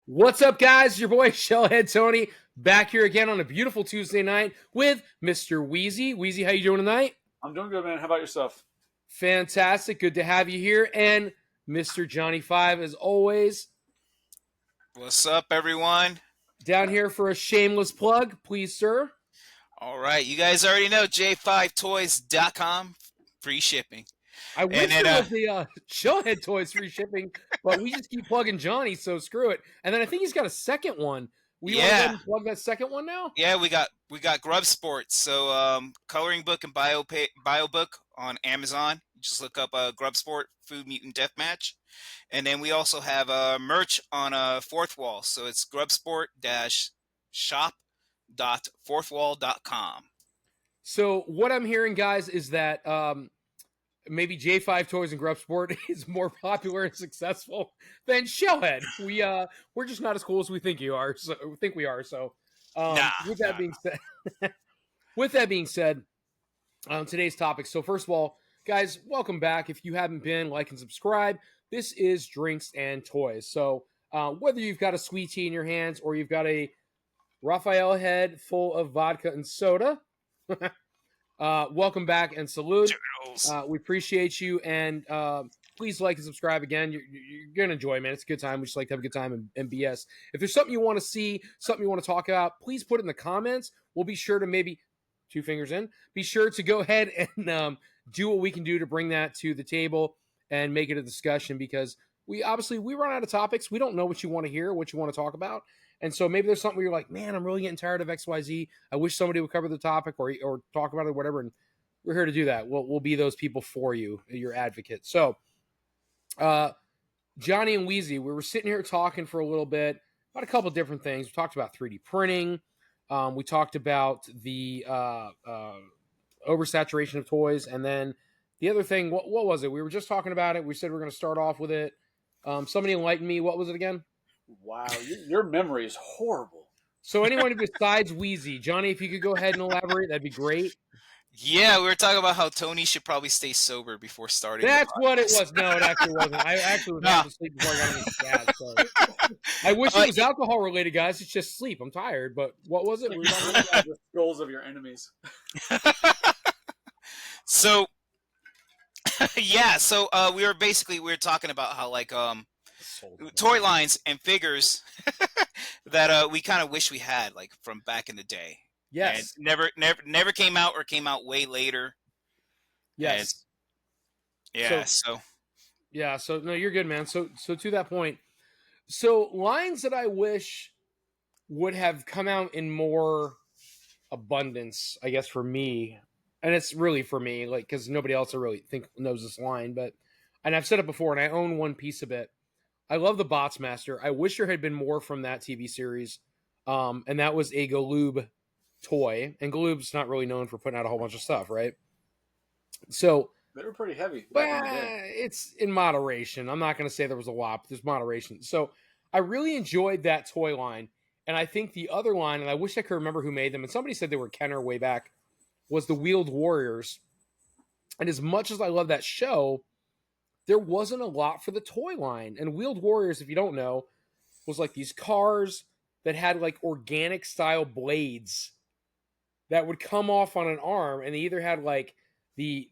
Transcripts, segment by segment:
What's up, guys? Your boy Shellhead Tony back here again on a beautiful Tuesday night with Mr. Weizie. Weizie, how you doing tonight? I'm doing good, man. How about yourself? Fantastic. Good to have you here. And Mr. Johnny 5, as always. What's up, everyone? Down here for a shameless plug, please, sir. All right. You guys already know J5toys.com. Free shipping. I wish there was the Shellhead Toys free shipping, but we just keep plugging Johnny, so screw it. And then I think he's got a second one. Want to go ahead and plug that second one now? Yeah, we got Grub Sports. So coloring book and bio book on Amazon. You just look up Grub Sport Food Mutant Deathmatch. And then we also have merch on Fourth Wall. So it's grubsport-shop.fourthwall.com. So what I'm hearing, guys, is that maybe J5 Toys and Grub Sport is more popular and successful than Shellhead. We're just not as cool as we think we are. So with that being said, today's topic. So first of all, guys, welcome back. If you haven't been, like and subscribe. This is Drinks and Toys. So whether you've got a sweet tea in your hands or you've got a Raphael head full of vodka and soda, welcome back and salute. We appreciate you, and please like and subscribe again. You're going to enjoy, man. It's a good time. We just like to have a good time and BS. If there's something you want to see, something you want to talk about, please put it in the comments. We'll be sure to be sure to go ahead and do what we can do to bring that to the table and make it a discussion, because we run out of topics. We don't know what you want to hear, what you want to talk about. And so maybe there's something where you're like, man, I'm really getting tired of XYZ. I wish somebody would cover the topic or talk about it or whatever. And we're here to do that. We'll be those people for you, your advocate. So, Johnny and Weizie, we were sitting here talking for a little bit about a couple different things. We talked about 3D printing. We talked about the oversaturation of toys. And then the other thing, what was it? We were just talking about it. We said we're going to start off with it. Somebody enlighten me. What was it again? Wow, your memory is horrible. So anyone besides Weizie, Johnny, if you could go ahead and elaborate, that'd be great. Yeah, we were talking about how Tony should probably stay sober before starting. That's what it was. No, it actually wasn't. I actually was half asleep before I got on the chat. So. I wish it was alcohol related, guys. It's just sleep. I'm tired. But what was it? We were talking about the skulls of your enemies. So, yeah. So we were talking about how toy lines and figures that we kind of wish we had, like from back in the day. Yes. And never came out or came out way later. Yes. So no, you're good, man. So to that point, so lines that I wish would have come out in more abundance, I guess, for me, and it's really for me, like, because nobody else I really think knows this line, and I've said it before, and I own one piece of it. I love the Bots Master. I wish there had been more from that TV series, and that was a Galoob toy, and Galoob's not really known for putting out a whole bunch of stuff, right? So they were pretty heavy. It's in moderation. I'm not going to say there was a lot, but there's moderation. So I really enjoyed that toy line, and I think the other line, and I wish I could remember who made them, and somebody said they were Kenner way back, was the Wheeled Warriors. And as much as I love that show, there wasn't a lot for the toy line. And Wheeled Warriors, if you don't know, was like these cars that had like organic style blades that would come off on an arm, and they either had like you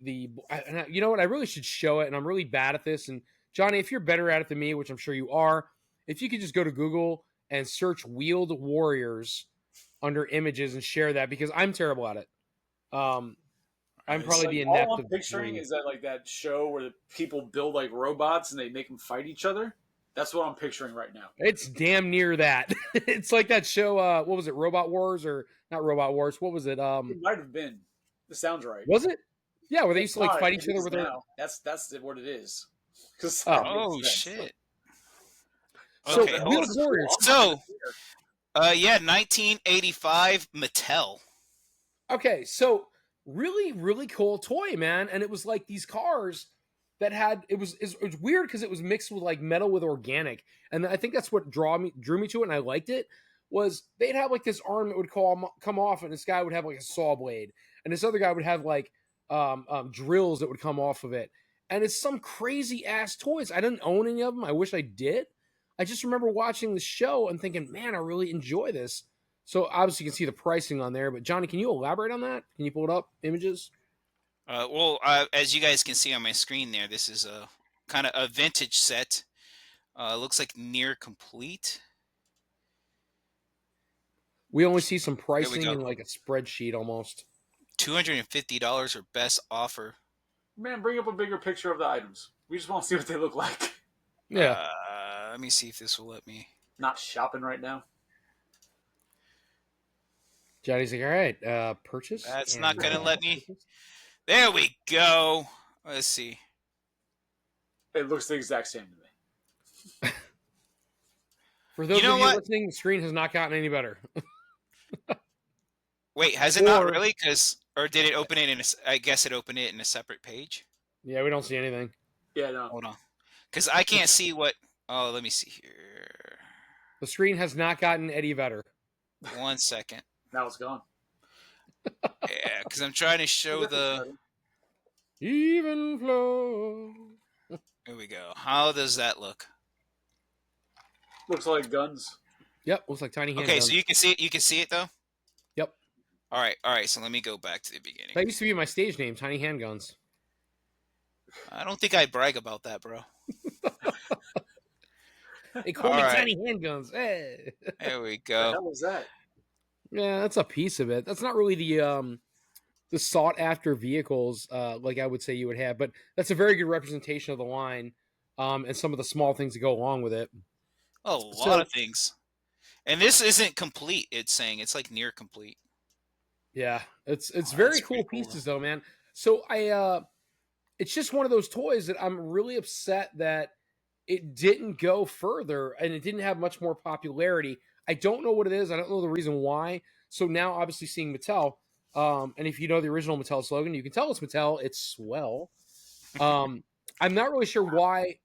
know what, I really should show it, and I'm really bad at this. And Johnny, if you're better at it than me, which I'm sure you are, if you could just go to Google and search Wheeled Warriors under images and share that, because I'm terrible at it. I'm probably the inept. All I'm picturing is that like that show where the people build like robots and they make them fight each other. That's what I'm picturing right now. It's damn near that. It's like that show. What was it? Robot Wars, or not Robot Wars? What was it? It might have been. This sounds right. Was it? Yeah, where they used to like fight each other with their. That's what it is. Oh shit. So, okay, so 1985 Mattel. Okay, so really, really cool toy, man, and it was like these cars that had it was weird because it was mixed with like metal with organic, and I think that's what drew me to it, and I liked it. Was they'd have like this arm that would come off, and this guy would have like a saw blade, and this other guy would have like drills that would come off of it, and it's some crazy ass toys. I didn't own any of them. I wish I did. I just remember watching the show and thinking, man, I really enjoy this. So obviously you can see the pricing on there, but Johnny, can you elaborate on that? Can you pull it up, images? As you guys can see on my screen there, this is a kind of a vintage set. Looks like near complete. We only see some There we pricing go. in like a spreadsheet almost. $250 or best offer. Man, bring up a bigger picture of the items. We just want to see what they look like. Yeah. Let me see if this will let me. Not shopping right now. Johnny's like, all right, purchase. That's and, not gonna let me. There we go. Let's see. It looks the exact same to me. For those You know of you what? listening, the screen has not gotten any better. Wait, has it not Or- really? Or did it open it in I guess it opened it in a separate page. Yeah, we don't see anything. Yeah, no. Hold on. Because I can't see what. Oh, let me see here. The screen has not gotten any better. 1 second. Now it's gone. Yeah, because I'm trying to show the. Even flow. Here we go. How does that look? Looks like guns. Yep, looks like tiny handguns. Okay, so you can see it. You can see it though. Yep. All right. So let me go back to the beginning. That used to be my stage name, Tiny Handguns. I don't think I brag about that, bro. They call me All right. Tiny Handguns. Hey. There we What the go. hell was that? Yeah, that's a piece of it. That's not really the sought after vehicles like I would say you would have, but that's a very good representation of the line and some of the small things that go along with it. A lot of things. And this isn't complete. It's saying it's like near complete. Yeah, it's Oh, very that's cool pretty cool, pieces though, man. So it's just one of those toys that I'm really upset that it didn't go further and it didn't have much more popularity. I don't know what it is. I don't know the reason why. So now, obviously, seeing Mattel, and if you know the original Mattel slogan, you can tell it's Mattel. It's swell. I'm not really sure why.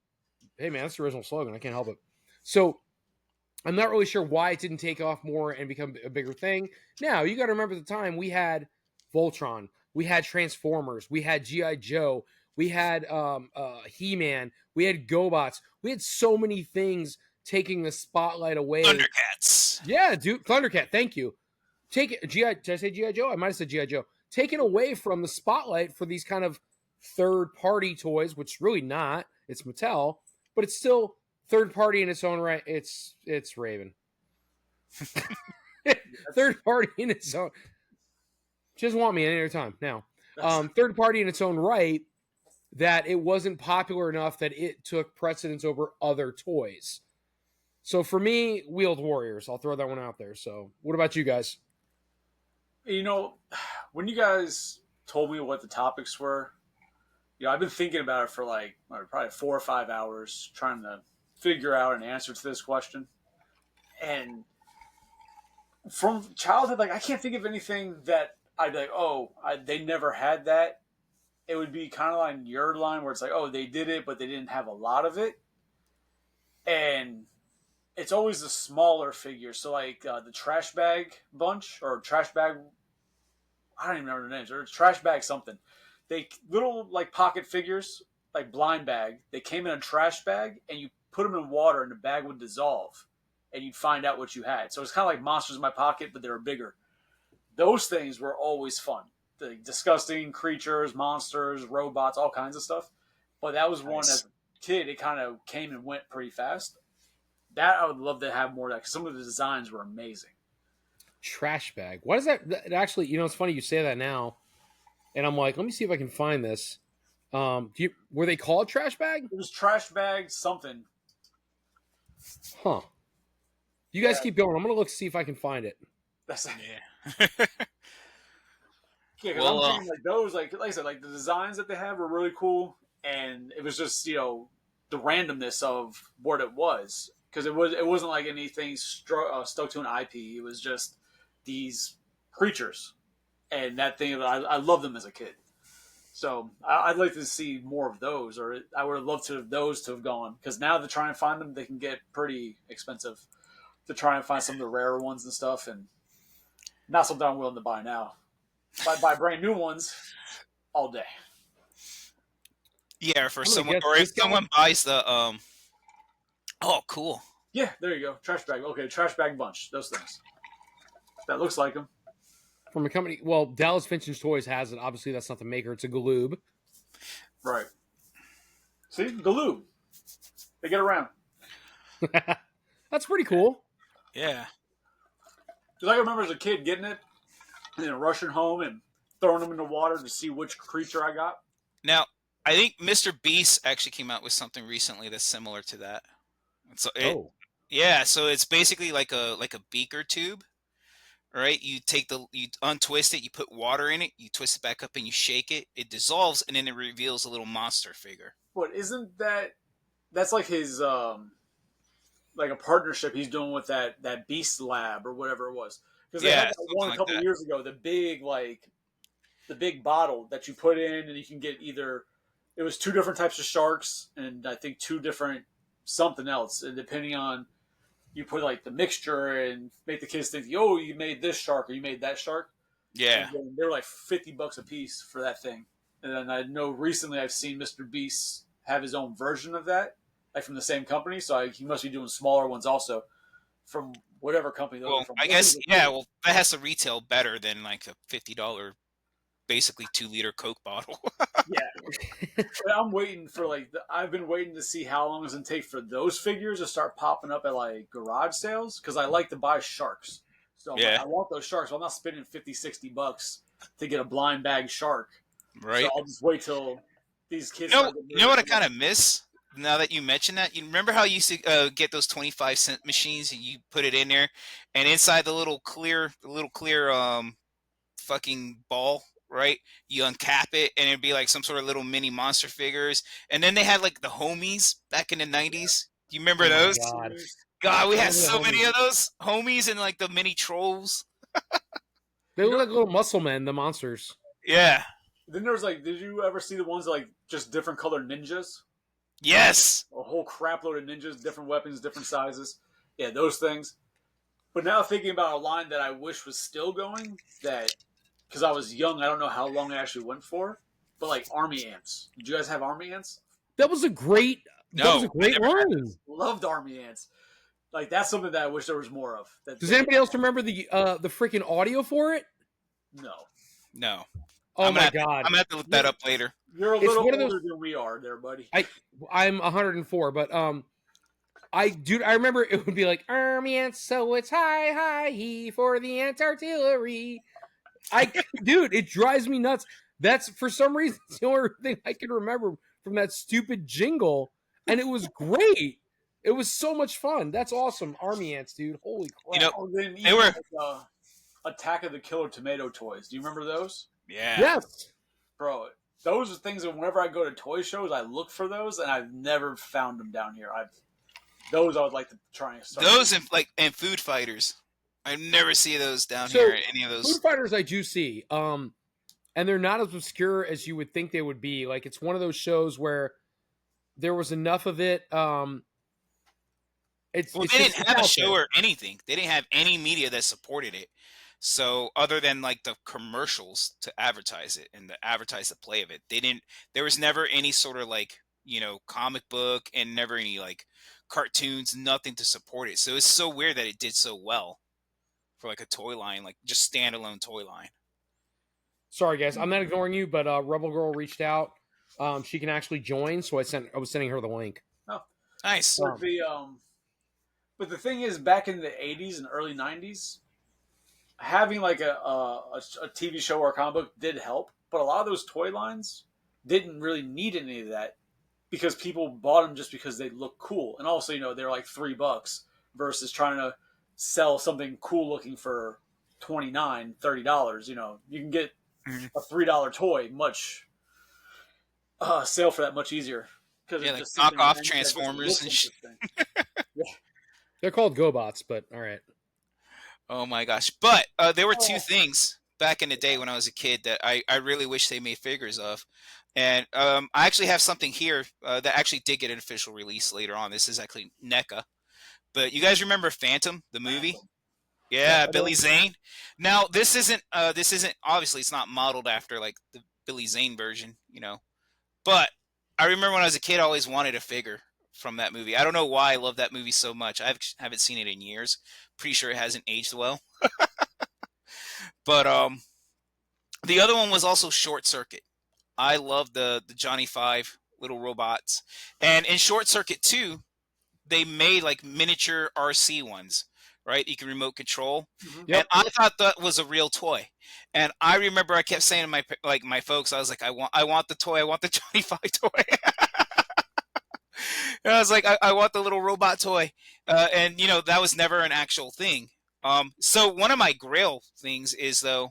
Hey, man, that's the original slogan. I can't help it. So I'm not really sure why it didn't take off more and become a bigger thing. Now, you got to remember the time we had Voltron, we had Transformers, we had G.I. Joe, we had He-Man, we had GoBots. We had so many things taking the spotlight away. Thundercats. Yeah, dude. Thundercat, thank you. Take it. Did I say G.I. Joe? I might have said G.I. Joe. Taken away from the spotlight for these kind of third-party toys, which really not. It's Mattel, but it's still third party in its own right. It's Raven. Third party in its own. She doesn't want me any other time now. Third party in its own right. That it wasn't popular enough that it took precedence over other toys. So for me, Wheeled Warriors. I'll throw that one out there. So what about you guys? You know, when you guys told me what the topics were, I've been thinking about it for like probably 4 or 5 hours, trying to figure out an answer to this question. And from childhood, like I can't think of anything that I'd be like, they never had that. It would be kind of like your line where it's like, they did it, but they didn't have a lot of it. And it's always the smaller figures. So like the trash bag bunch or trash bag, I don't even remember the names, or trash bag something. They little like pocket figures, like blind bag. They came in a trash bag, and you put them in water, and the bag would dissolve, and you'd find out what you had. So it's kind of like Monsters in My Pocket, but they were bigger. Those things were always fun. The disgusting creatures, monsters, robots, all kinds of stuff. But that was one as a kid. It kind of came and went pretty fast. That I would love to have more of that because some of the designs were amazing. Trash bag. What is that? Actually, it's funny you say that now, and I'm like, let me see if I can find this. Were they called trash bag? It was trash bag something. Huh. You guys keep going. I'm gonna look see if I can find it. That's Yeah. Yeah, because I'm thinking like those, like I said, like the designs that they have were really cool, and it was just the randomness of what it was, because it wasn't like anything stuck to an IP. It was just these creatures, and that thing. I loved them as a kid, so I'd like to see more of those, or I would have loved those to have gone, because now to try and find them, they can get pretty expensive. To try and find some of the rarer ones and stuff, and not something I'm willing to buy now. Buy brand new ones all day. Yeah, for I'm gonna someone, guess or if this guy. someone buys the Oh, cool. Yeah, there you go. Trash bag. Okay, trash bag bunch. Those things. That looks like them. From a company. Well, Dallas Finch's Toys has it. Obviously, that's not the maker. It's a Galoob. Right. See, Galoob. They get around. That's pretty cool. Yeah. Because I remember as a kid getting it, and then rushing home and throwing them in the water to see which creature I got. Now, I think Mr. Beast actually came out with something recently that's similar to that. So Oh, yeah, so it's basically like a beaker tube, right? You untwist it, you put water in it, you twist it back up and you shake it, it dissolves, and then it reveals a little monster figure. But isn't that's like his like a partnership he's doing with that Beast Lab or whatever it was? Because they had Yeah, that something one a like couple that. years ago, the big bottle that you put in, and you can get either it was two different types of sharks, and I think two different something else, and depending on you put like the mixture and make the kids think, oh, you made this shark or you made that shark, and Yeah. then they're like $50 a piece for that thing. And then I know recently I've seen Mr. Beast have his own version of that, like from the same company. So he must be doing smaller ones also from whatever company those are Well, from. I Those guess things are yeah, cool. well that has to retail better than like a $50 basically 2-liter Coke bottle. Yeah, but I'm waiting for I've been waiting to see how long it's gonna take for those figures to start popping up at like garage sales because I like to buy sharks. So I'm like, Yeah, I want those sharks. So I'm not spending $50-$60 to get a blind bag shark. So right? I'll just wait till these kids start getting You know rid what I of them. kind of miss now that you mention that? You remember how you used to get those 25-cent machines and you put it in there and inside the little clear fucking ball, right? You uncap it and it'd be like some sort of little mini monster figures. And then they had like the homies back in the Yeah. 90s. Do you remember oh my those? god. Homies. God, we I had remember the so many homies. of those homies and like the mini trolls. They You look know, like little muscle men, the monsters. Yeah. then there was did you ever see the ones like just different colored ninjas? Yes. A whole crap load of ninjas, different weapons, different sizes. Yeah, those things. But now thinking about a line that I wish was still going, that because I was young, I don't know how long it actually went for, but like army ants. Did you guys have army ants? That was a great. That was a No, I great never had line. those. Loved army ants. Like that's something that I wish there was more of. Does That they anybody else remember the freaking audio for it? no, No. Oh my god. I'm gonna have to look that you're up later. you're a It's little one of those. older than we are, there, buddy. I'm 104, but I remember it would be like army ants, so it's hi he for the ant artillery. Dude, it drives me nuts. That's for some reason it's the only thing I can remember from that stupid jingle, and it was great. It was so much fun. That's awesome, army ants, dude. Holy You crap! know, Oh, then they even were Attack of the Killer Tomato toys. Do you remember those, yeah. Yes, bro? Those are things that whenever I go to toy shows, I look for those, and I've never found them down here. Those I would like to try and start. Those and food fighters. I never see those down here so at any of Food those. Fighters I do see, and they're not as obscure as you would think they would be. Like it's one of those shows where there was enough of it. Well, It's they just didn't it's have a out show there. or anything. They didn't have any media that supported it. So other than like the commercials to advertise it and to advertise the play of it, they didn't. There was never any sort of like comic book and never any like cartoons, nothing to support it. So it's so weird that it did so well for like a toy line, like just standalone toy line. Sorry, guys, I'm not ignoring you, but Rebel Girl reached out. She can actually join, so I was sending her the link. No, Nice. but the thing is, back in the '80s and early '90s, having like a TV show or a comic book did help, but a lot of those toy lines didn't really need any of that because people bought them just because they look cool, and also they're like $3 versus trying to sell something cool looking for $29-$30. You can get Mhm. a $3 toy much sale for that much easier because Yeah, it's like just something knockoff that just Transformers looks and shit. interesting. Yeah. They're called GoBots, but all right. Oh my gosh. But there were two Oh, things back in the day when I was a kid that I really wish they made figures of. And I actually have something here that actually did get an official release later on. This is actually NECA. But you guys remember Phantom, the movie? Phantom. Yes, Yeah, I Billy do. Zane. Now this isn't obviously it's not modeled after like the Billy Zane version, but I remember when I was a kid, I always wanted a figure from that movie. I don't know why I love that movie so much. Haven't seen it in years. Pretty sure it hasn't aged well. But the other one was also Short Circuit. I love the Johnny Five little robots, and in Short Circuit 2, they made like miniature RC ones, right? You can remote control, and Yep. I thought that was a real toy. And I remember I kept saying to my folks, I was like, I want the toy, I want the Johnny Five toy. And I was like, I want the little robot toy, and that was never an actual thing. So one of my Grail things is to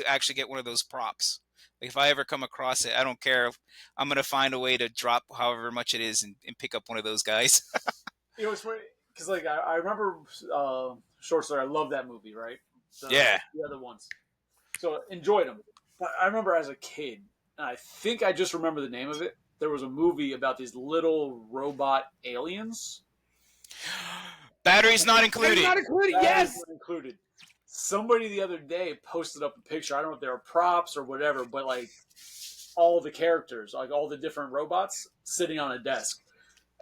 actually get one of those props. Like if I ever come across it, I don't care. I'm gonna find a way to drop however much it is and pick up one of those guys. It's funny because like I remember Short Story. I love that movie, right? Yeah. The other ones. So enjoyed them. But I remember as a kid, and I think I just remember the name of it. There was a movie about these little robot aliens. Batteries not included. Not included. Batteries Yes. not included. Somebody the other day posted up a picture. I don't know if they were props or whatever, but like all the characters, like all the different robots sitting on a desk.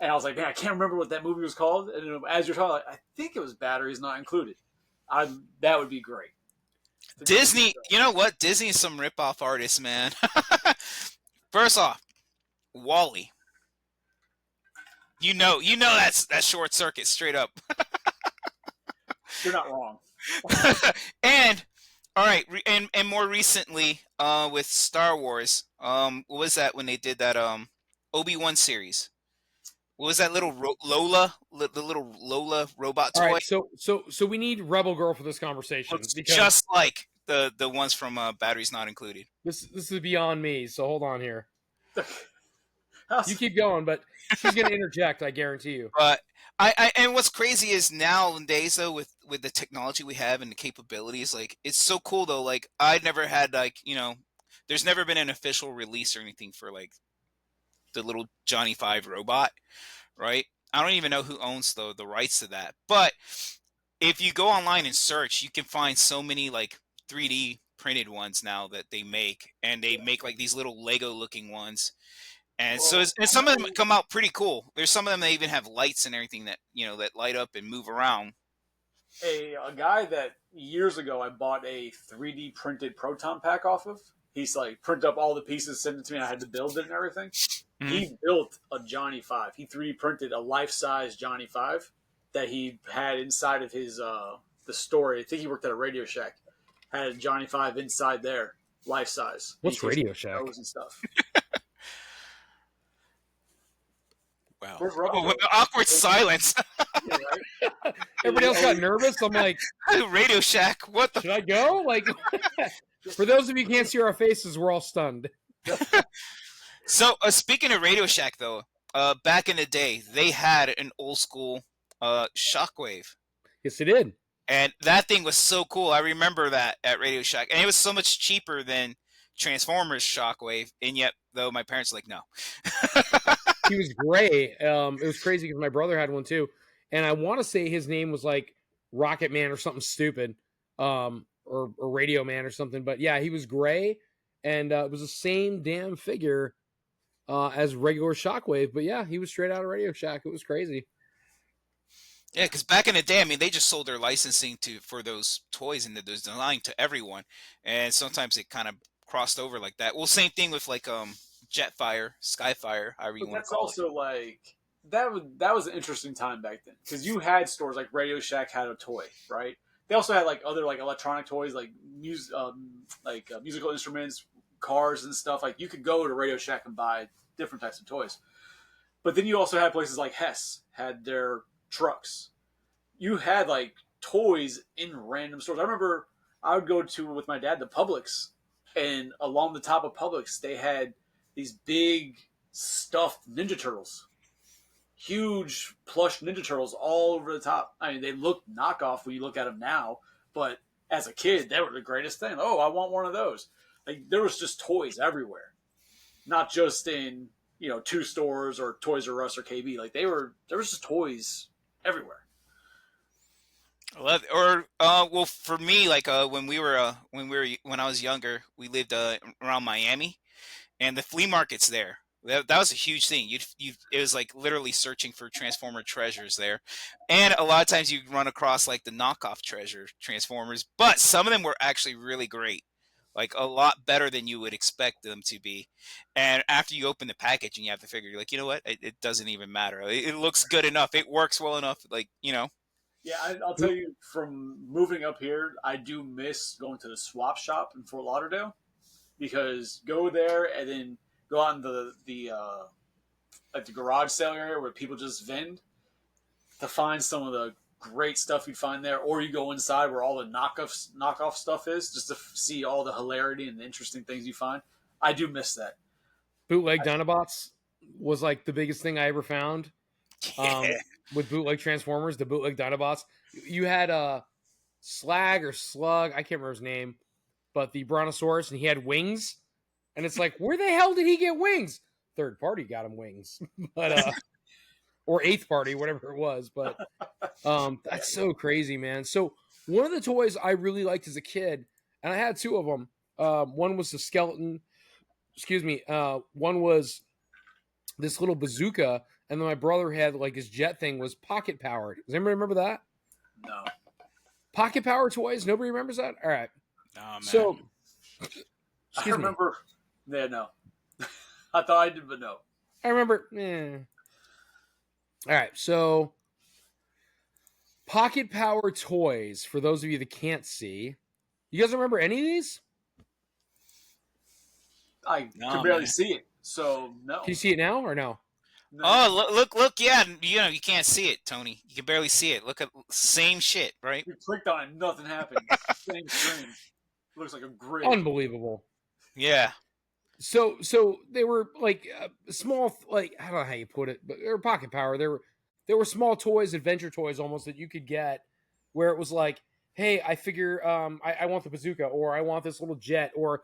And I was like, man, I can't remember what that movie was called. And as you're talking, I think it was Batteries Not Included. That would be great. Disney, you know what? Disney is some rip-off artists, man. First off, Wall-E. You know that's Short Circuit straight up. You're not wrong. And all right, and more recently, with Star Wars, what was that when they did that Obi-Wan series? What was that little the little Lola robot toy? All right, so we need Rebel Girl for this conversation. Looks Because just like the ones from Batteries Not Included. this is beyond me. So hold on here. How's- You keep going, but she's going to interject. I guarantee you. But I and what's crazy is nowadays though with the technology we have and the capabilities, like it's so cool though. Like I'd never had there's never been an official release or anything for like the little Johnny Five robot, right? I don't even know who owns the rights to that. But if you go online and search, you can find so many like 3D printed ones now that they make, and they make like these little Lego looking ones. And and some of them come out pretty cool. There's some of them that even have lights and everything that that light up and move around. a guy that years ago I bought a 3D printed proton pack off of. He's like print up all the pieces, send it to me, and I had to build it and everything. Mhm. He built a Johnny Five. He 3D printed a life size Johnny Five that he had inside of his the store. I think he worked at a Radio Shack. Had a Johnny Five inside there, life size. What's He fixed Radio Shack? those and stuff. Wow. Where's Rebel Oh, Girl? awkward silence. Yeah, right? Everybody else got nervous. I'm like, Radio Shack. What the? should I go? Like, for those of you who can't see our faces, we're all stunned. So speaking of Radio Shack, though, back in the day, they had an old school Shockwave, Yes, it did. and that thing was so cool. I remember that at Radio Shack, and it was so much cheaper than Transformers Shockwave, and yet though my parents were like, no. He was gray. It was crazy because my brother had one too, and I want to say his name was like Rocket Man or something stupid, or Radio Man or something. But yeah, he was gray, and it was the same damn figure as regular Shockwave. But yeah, he was straight out of Radio Shack. It was crazy. Yeah, because back in the day, I mean, they just sold their licensing for those toys and the design to everyone, and sometimes it kind of crossed over like that. Well, same thing with like Jetfire, Skyfire, however you But want that's to call also like that was an interesting time back then because you had stores like Radio Shack had a toy, right? They also had like other like electronic toys like musical instruments, cars and stuff. Like you could go to Radio Shack and buy different types of toys. But then you also had places like Hess had their trucks. You had like toys in random stores. I remember I would go to with my dad the Publix, and along the top of Publix they had these big stuffed Ninja Turtles, huge plush Ninja Turtles all over the top. I mean, they look knockoff when you look at them now, but as a kid, they were the greatest thing. Oh, I want one of those. Like there was just toys everywhere, not just in two stores or Toys R Us or KB. Like there was just toys everywhere. Well, for me, like when I was younger, we lived around Miami, and the flea market's there. That was a huge thing. It was like literally searching for Transformer treasures there, and a lot of times you run across like the knockoff treasure Transformers, but some of them were actually really great, like a lot better than you would expect them to be. And after you open the package and you have to figure, you're like, you know what, it doesn't even matter. It looks good enough. It works well enough. Like Yeah, I'll tell you, from moving up here, I do miss going to the swap shop in Fort Lauderdale, because go there and then go on the like the garage sale area where people just vend, to find some of the great stuff you find there, or you go inside where all the knockoff stuff is, just to see all the hilarity and the interesting things you find. I do miss that. Bootleg Dinobots was like the biggest thing I ever found. yeah, With bootleg Transformers, the bootleg Dinobots, you had Slag or Slug, I can't remember his name, but the Brontosaurus, and he had wings, and it's like, where the hell did he get wings? Third party got him wings, but or eighth party, whatever it was, but that's so crazy, man. So one of the toys I really liked as a kid, and I had two of them. One was the skeleton. Excuse me. One was this little bazooka, and then my brother had like his jet thing was pocket powered. Does anybody remember that? No, Pocket power toys. Nobody remembers that. All right. oh man. So, I excuse me. remember. Yeah, no. I thought I did, but no. I remember. All right. So, pocket power toys. For those of you that can't see, you guys remember any of these? I No, could barely man. see it, so no. Can you see it now or no? No. Oh, look, yeah, you can't see it, Tony. You can barely see it. Look at same shit, right? You clicked on it, nothing happened. Same screen. Looks like a grid. Unbelievable. Yeah. So they were like small, like I don't know how you put it, but they were pocket power. They were small toys, adventure toys almost, that you could get, where it was like, hey, I figure I want the bazooka, or I want this little jet, or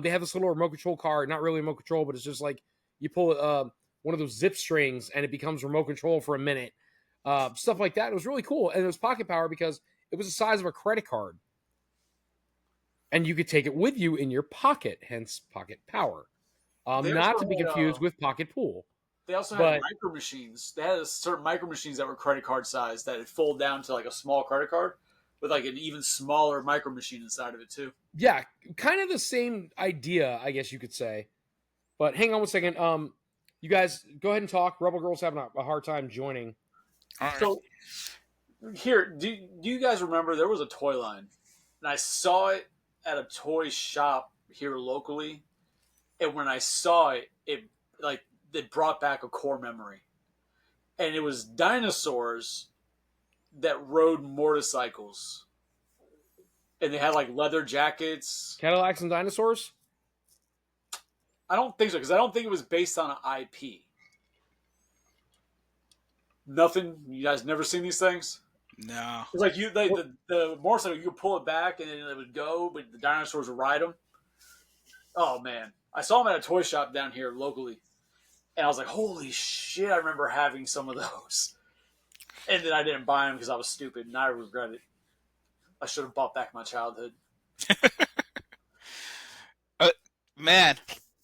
they have this little remote control car, not really remote control, but it's just like you pull one of those zip strings and it becomes remote control for a minute, stuff like that. It was really cool, and it was pocket power because it was the size of a credit card, and you could take it with you in your pocket, hence pocket power. They Not also to be had, confused with pocket pool. they also had But micro machines. They had certain micro machines that were credit card size that would fold down to like a small credit card, with like an even smaller micro machine inside of it too. yeah, kind of the same idea, I guess you could say. But hang on one second. You guys go ahead and talk. Rebel Girl's having a hard time joining. All right. So here, do you guys remember there was a toy line, and I saw it at a toy shop here locally, and when I saw it, it brought back a core memory, and it was dinosaurs that rode motorcycles, and they had like leather jackets. Cadillacs and dinosaurs? I don't think so, because I don't think it was based on an IP. Nothing. You guys never seen these things? No. It's like the motorcycle, you could pull it back and then it would go, but the dinosaurs would ride them. Oh man, I saw them at a toy shop down here locally, and I was like, "Holy shit!" I remember having some of those, and then I didn't buy them because I was stupid, and I regret it. I should have bought back my childhood. Man,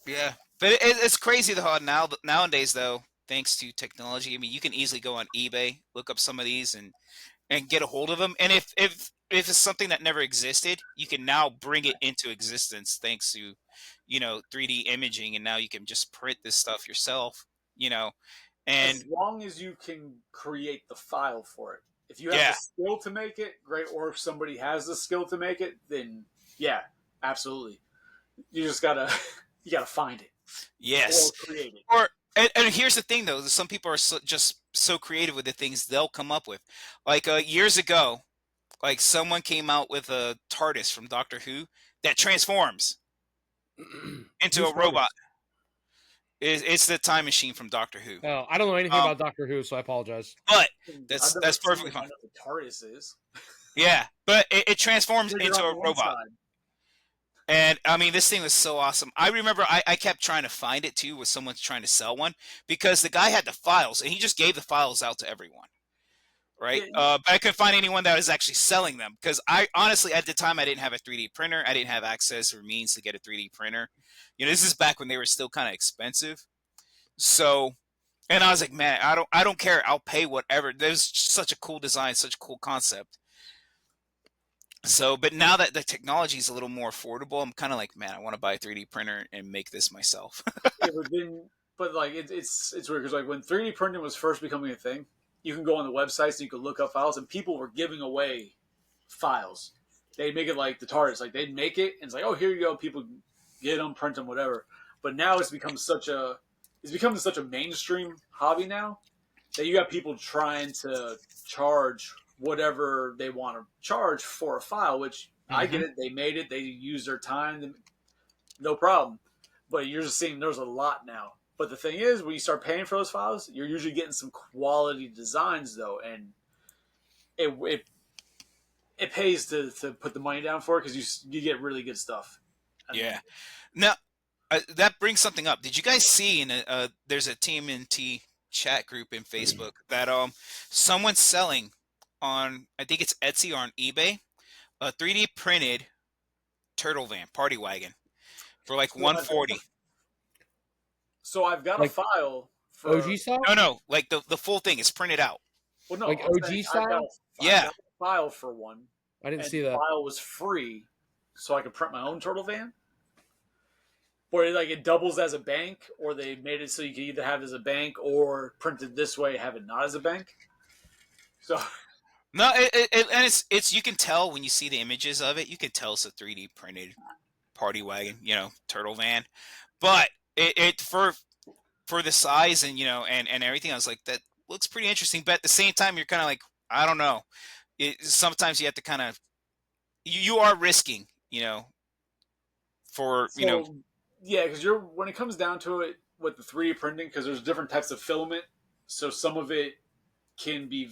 yeah. But it's crazy though how nowadays though, thanks to technology, I mean, you can easily go on eBay, look up some of these, and get a hold of them. And if it's something that never existed, you can now bring it into existence thanks to 3D imaging, and now you can just print this stuff yourself. And As long as you can create the file for it. If you have yeah, the skill to make it, great. Or if somebody has the skill to make it, then yeah, absolutely. You just gotta find it yes. or create it. And here's the thing though, some people are just so creative with the things they'll come up with. Like years ago, like someone came out with a TARDIS from Doctor Who that transforms into Who's a robot. TARDIS? It's the time machine from Doctor Who. Oh, I don't know anything about Doctor Who, so I apologize. But I've that's never seen perfectly it. I fine. know what TARDIS is. Yeah, but it transforms Figure it into out a on one robot. side. And I mean, this thing was so awesome. I remember I kept trying to find it too, with someone trying to sell one, because the guy had the files and he just gave the files out to everyone. Right. Yeah. But I couldn't find anyone that was actually selling them, because I honestly, at the time, I didn't have a 3D printer. I didn't have access or means to get a 3D printer. This is back when they were still kind of expensive. So, and I was like, man, I don't care. I'll pay whatever. There's such a cool design, such a cool concept. So, but now that the technology is a little more affordable, I'm kind of like, man, I want to buy a 3D printer and make this myself. Yeah, but like it's weird because like when 3D printing was first becoming a thing, you can go on the websites and you can look up files, and people were giving away files. They'd make it like the TARDIS, like they'd make it and it's like, oh, here you go, people get them, print them, whatever. But now it's become such a mainstream hobby now that you got people trying to charge whatever they want to charge for a file, which I get it. They made it. They use their time. No problem. But you're just seeing there's a lot now. But the thing is, when you start paying for those files, you're usually getting some quality designs, though. And it pays to put the money down for it because you get really good stuff. Yeah. Now, that brings something up. Did you guys see there's a TMNT chat group in Facebook that someone's selling on, I think it's Etsy or on eBay, a 3D printed turtle van party wagon for like 140. So I've got a file for OG style. No, like the full thing is printed out. Well, no, like OG style. Yeah, I got a file for one. I didn't see that. The file was free, so I could print my own turtle van. Or like it doubles as a bank, or they made it so you can either have it as a bank or print it this way, have it not as a bank. So no, and it's you can tell when you see the images of it, you can tell it's a 3D printed party wagon, turtle van. But it for the size and and everything, I was like, that looks pretty interesting. But at the same time, you're kind of like, I don't know. Sometimes you have to kind of you are risking, for yeah, because when it comes down to it with the 3D printing, because there's different types of filament, so some of it can be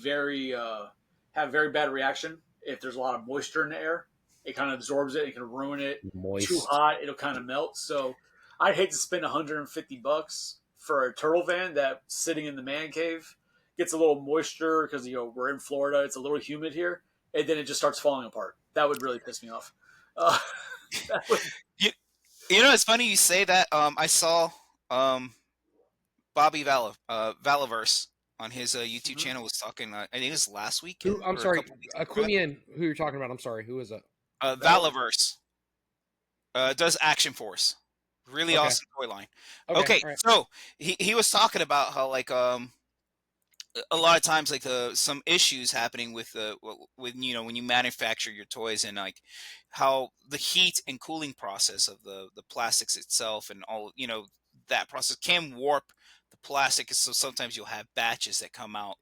have very bad reaction if there's a lot of moisture in the air. It kind of absorbs it. It can ruin it. Moist. Too hot, it'll kind of melt. So I'd hate to spend $150 for a turtle van that's sitting in the man cave, gets a little moisture because we're in Florida. It's a little humid here, and then it just starts falling apart. That would really piss me off. That would... It's funny you say that. I saw Bobby Valaverse on his YouTube channel was talking. I think it was last week. I'm sorry. Clue me in. Who you're talking about? I'm sorry. Who is it? Valaverse. Does Action Force. Really awesome toy line. Okay, right. So he was talking about how like a lot of times like some issues happening with when you manufacture your toys, and like how the heat and cooling process of the plastics itself and all that process can warp the plastic. So sometimes you'll have batches that come out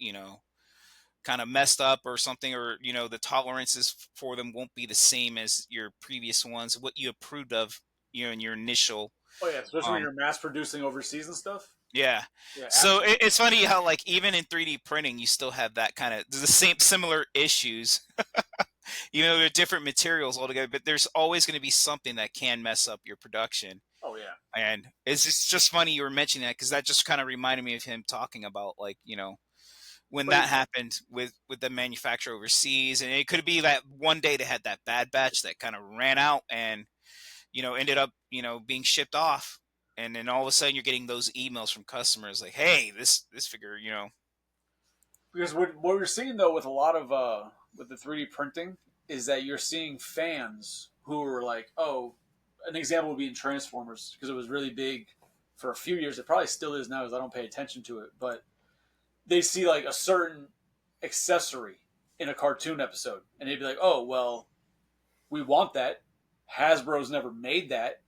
kind of messed up or something, or the tolerances for them won't be the same as your previous ones, what you approved of in your initial. Oh yeah, especially when you're mass producing overseas and stuff. Yeah. So it's funny how like even in 3D printing, you still have that kind of the same similar issues. They're different materials altogether, but there's always going to be something that can mess up your production. Oh yeah. And it's just funny you were mentioning that, because that just kind of reminded me of him talking about like when that happened with the manufacturer overseas, and it could be that one day they had that bad batch that kind of ran out and ended up being shipped off. And then all of a sudden you're getting those emails from customers like, hey, this figure, Because what we're seeing though with a lot of with the 3D printing is that you're seeing fans who are like, oh, an example would be in Transformers, because it was really big for a few years. It probably still is now because I don't pay attention to it. But they see like a certain accessory in a cartoon episode, and they'd be like, oh, well, we want that. Hasbro's never made that.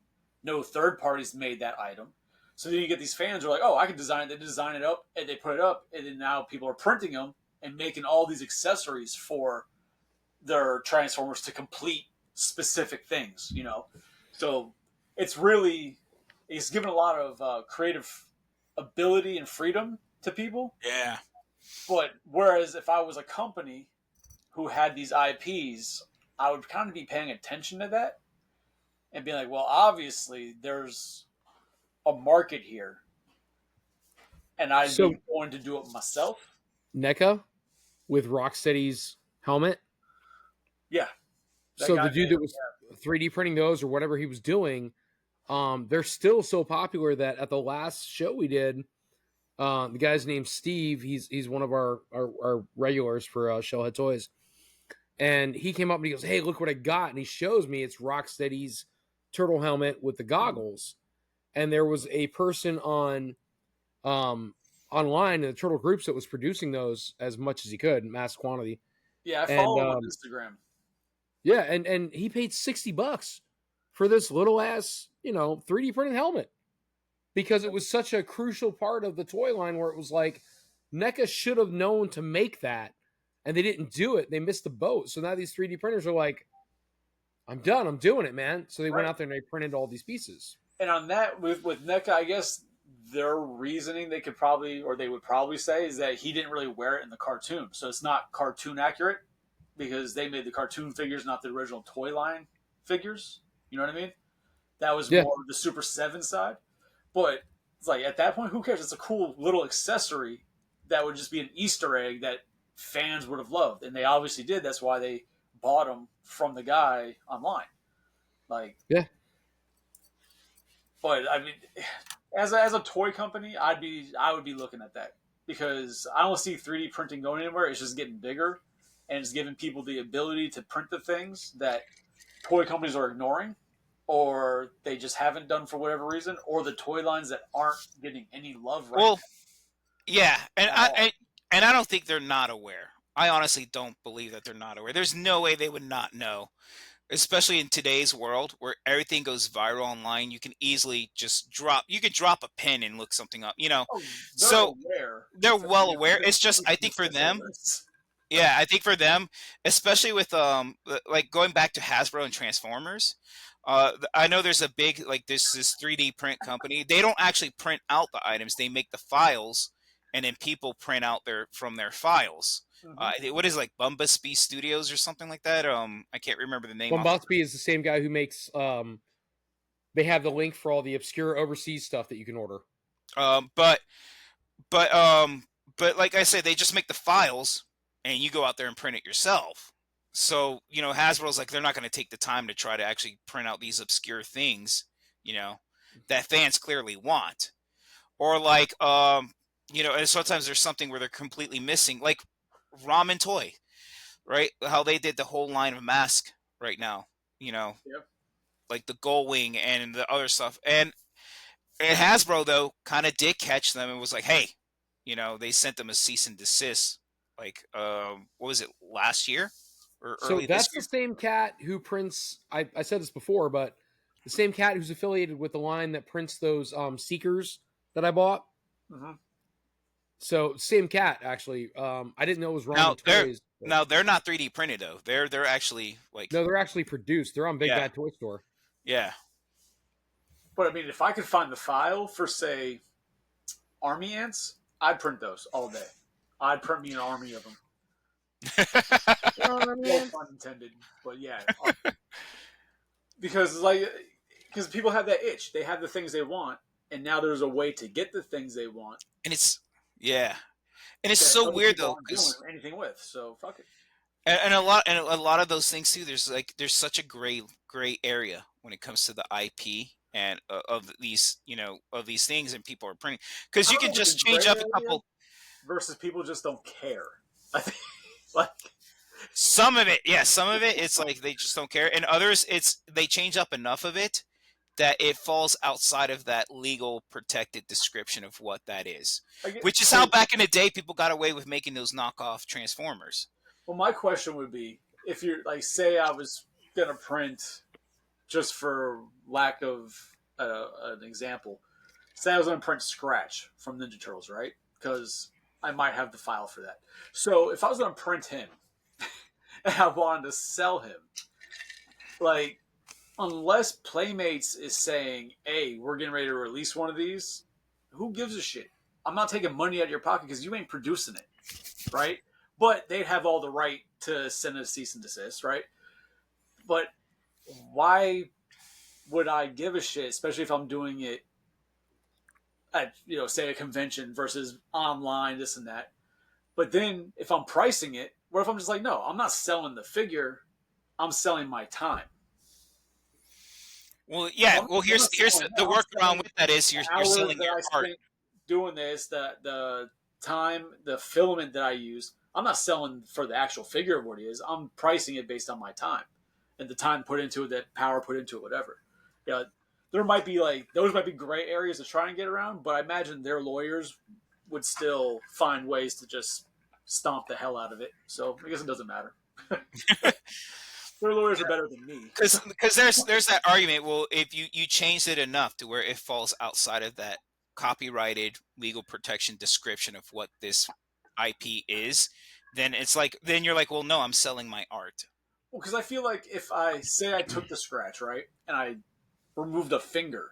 No third parties made that item. So then you get these fans who are like, oh, I can design it. They design it up, and they put it up, and then now people are printing them and making all these accessories for their Transformers to complete specific things, So it's given a lot of creative ability and freedom to people. Yeah. But whereas if I was a company who had these IPs, I would kind of be paying attention to that and be like, well, obviously there's a market here, and I'd be going to do it myself. NECA with Rocksteady's helmet. Yeah. So the dude that was 3D printing those or whatever he was doing, they're still so popular that at the last show we did, The guy's named Steve. He's one of our regulars for Shellhead Toys, and he came up and he goes, "Hey, look what I got!" And he shows me it's Rocksteady's turtle helmet with the goggles. And there was a person on online in the turtle groups that was producing those as much as he could, mass quantity. Yeah, I And follow him on Instagram. yeah, and he paid $60 for this little ass, 3D printed helmet because it was such a crucial part of the toy line where it was like NECA should have known to make that, and they didn't do it. They missed the boat. So now these 3D printers are like, I'm done. I'm doing it, man. So they went out there and they printed all these pieces. And on that, with NECA, I guess their reasoning they would probably say is that he didn't really wear it in the cartoon. So it's not cartoon accurate because they made the cartoon figures, not the original toy line figures. You know what I mean? That was more the Super 7 side. But it's like, at that point, who cares? It's a cool little accessory that would just be an Easter egg that fans would have loved. And they obviously did. That's why they bought them from the guy online. Like, yeah. But I mean, as a toy company, I would be looking at that because I don't see 3D printing going anywhere. It's just getting bigger, and it's giving people the ability to print the things that toy companies are ignoring, or they just haven't done for whatever reason, or the toy lines that aren't getting any love right now. Yeah, and I don't think they're not aware. I honestly don't believe that they're not aware. There's no way they would not know. Especially in today's world where everything goes viral online, you can easily just drop a pen and look something up, so they're well aware. It's just, I think for them, I think for them, especially with like going back to Hasbro and Transformers, I know there's a big, like, this 3D print company. They don't actually print out the items. They make the files, and then people print out from their files. What is it, like Bumblebee Studios or something like that? I can't remember the name. Bumblebee is the same guy who makes. They have the link for all the obscure overseas stuff that you can order. But like I said, they just make the files, and you go out there and print it yourself. So Hasbro's like, they're not going to take the time to try to actually print out these obscure things, that fans clearly want, or like and sometimes there's something where they're completely missing, like Ramen Toy, right? How they did the whole line of mask right now, Yep. like the Gull Wing and the other stuff. And Hasbro, though, kind of did catch them and was like, hey, they sent them a cease and desist. Like, what was it, last year? Or so that's the same cat who prints, I said this before, but the same cat who's affiliated with the line that prints those Seekers that I bought. Mm-hmm. So same cat, actually. I didn't know it was Ramen Toys. Now they're not 3D printed though. They're actually like, no, they're actually produced. They're on Big Bad Toy Store. Yeah. But I mean, if I could find the file for, say, army ants, I'd print those all day. I'd print me an army of them. No pun intended, but yeah. Because people have that itch. They have the things they want, and now there's a way to get the things they want. And it's so weird though, because anything with, so fuck it. And a lot of those things too. There's such a gray area when it comes to the IP and of these things, and people are printing, because you can just change up a couple. Versus people just don't care. I think, like, some of it, it's like they just don't care, and others, they change up enough of it that it falls outside of that legal protected description of what that is, which is how back in the day people got away with making those knockoff Transformers. Well, my question would be, if you're like, say I was gonna print, just for lack of an example, say I was gonna print Scratch from Ninja Turtles, right? Because I might have the file for that. So if I was gonna print him and I wanted to sell him, like, unless Playmates is saying, hey, we're getting ready to release one of these, who gives a shit? I'm not taking money out of your pocket because you ain't producing it, right? But they'd have all the right to send a cease and desist, right? But why would I give a shit, especially if I'm doing it at, say, a convention versus online, this and that. But then if I'm pricing it, what if I'm just like, no, I'm not selling the figure, I'm selling my time. Well, yeah. Well, here's the workaround with that is you're selling your art. doing this, the time, the filament that I use, I'm not selling for the actual figure of what it is. I'm pricing it based on my time and the time put into it, that power put into it, whatever. Yeah, there might be those might be gray areas to try and get around, but I imagine their lawyers would still find ways to just stomp the hell out of it. So I guess it doesn't matter. Their lawyers are better than me. Because there's that argument. Well, if you changed it enough to where it falls outside of that copyrighted legal protection description of what this IP is, then you're like, well, no, I'm selling my art. Well, because I feel like if I say I took the scratch, right, and I removed a finger,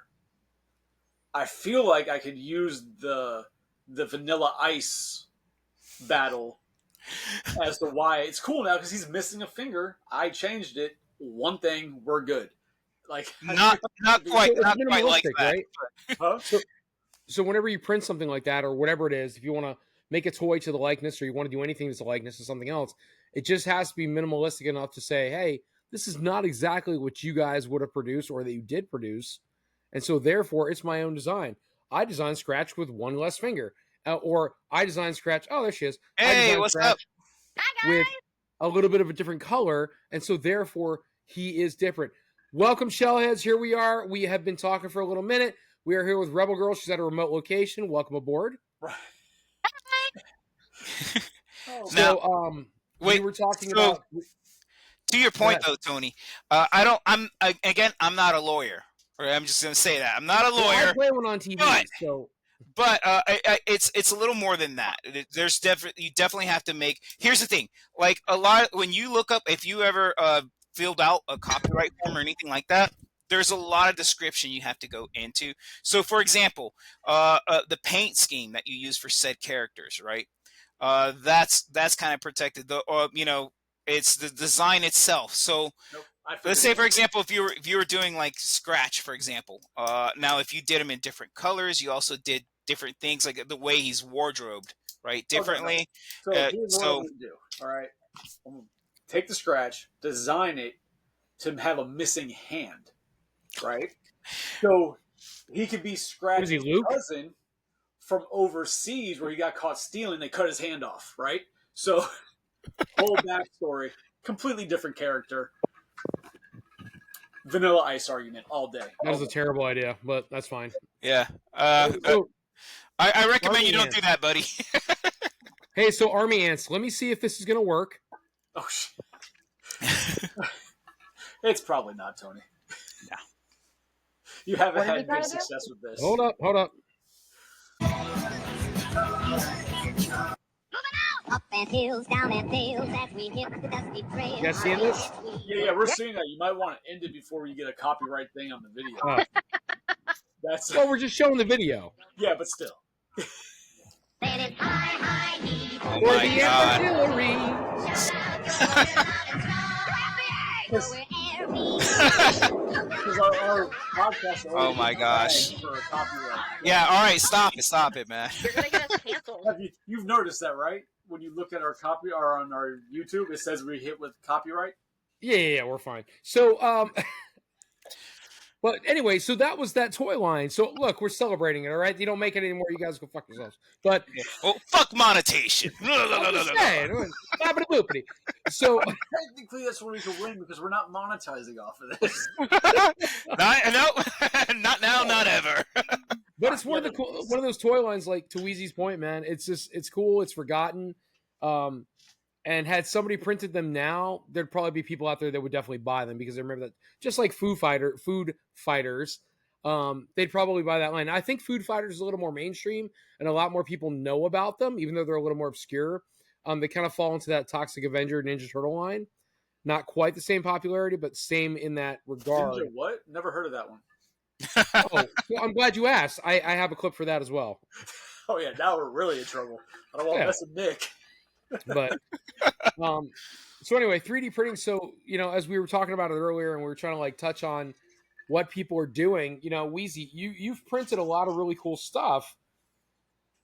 I feel like I could use the Vanilla Ice battle as to why it's cool now because he's missing a finger. I changed it. One thing, we're good. Like not quite like that. Right? Huh? So whenever you print something like that or whatever it is, if you want to make a toy to the likeness or you want to do anything that's a likeness of something else, it just has to be minimalistic enough to say, hey, this is not exactly what you guys would have produced or that you did produce. And so therefore, it's my own design. I designed Scratch with one less finger. Or I designed Scratch. Oh, there she is. Hey, what's Scratch up? Hi, with guys. a little bit of a different color. And so therefore, he is different. Welcome, Shellheads. Here we are. We have been talking for a little minute. We are here with Rebel Girl. She's at a remote location. Welcome aboard. Right. So, we wait, were talking so- about. To your point, Go though, Tony, I'm not a lawyer. Right? I'm just going to say that I'm not a Well, lawyer. I play one on TV, but- so But it's a little more than that. There's you definitely have to make. Here's the thing: like when you look up, if you ever filled out a copyright form or anything like that, there's a lot of description you have to go into. So, for example, the paint scheme that you use for said characters, right? That's kind of protected. It's the design itself. So. Nope, Let's say, for example, if you were doing like Scratch, for example. Now, if you did them in different colors, you also did different things, like the way he's wardrobed, right? Differently. So here's what I'm going to do. All right, I'm going to take the Scratch, design it to have a missing hand, right? So he could be Scratch's he, Luke? cousin from overseas where he got caught stealing. They cut his hand off, right? So whole backstory, completely different character. Vanilla Ice argument all day. that is a terrible idea, but that's fine. Yeah. So, I recommend Army you don't Ants. do that, buddy. hey, so Army Ants, let me see if this is going to work. Oh shit. It's probably not, Tony. No. You haven't What are we had trying good to do? success with this. Hold up. Up and hills, down and dales, as we hit the dusty trail. You guys seeing this? Yeah, we're seeing that. You might want to end it before you get a copyright thing on the video. Oh. That's Well, we're just showing the video. yeah, but still. Then it's high, high, heave. Oh For my the god. artillery. Because our podcast are Oh my gosh. for a copyright. Yeah. All right. Stop it, man. You're gonna get us canceled. You've noticed that, right? When you look at our copy or on our YouTube, it says we hit with copyright. Yeah, we're fine. So, but anyway, so that was that toy line. So look, we're celebrating it. All right, you don't make it anymore. You guys go fuck yourselves. But Well, fuck monetization. I'm just saying, boopity. So Technically, that's where we could win because we're not monetizing off of this. Not now, not ever. but it's one of those toy lines. Like to Weezy's point, man, it's cool. It's forgotten. And had somebody printed them now, there'd probably be people out there that would definitely buy them because they remember that. Just like food fighters, they'd probably buy that line. I think Food Fighters is a little more mainstream and a lot more people know about them, even though they're a little more obscure. They kind of fall into that Toxic Avenger Ninja Turtle line. Not quite the same popularity, but same in that regard. Ninja what? Never heard of that one. Oh, well, I'm glad you asked. I have a clip for that as well. Oh yeah, now we're really in trouble. I don't want to Yeah. mess with Nick. But so anyway, 3D printing. So, as we were talking about it earlier and we were trying to like touch on what people are doing, Weezy, you've printed a lot of really cool stuff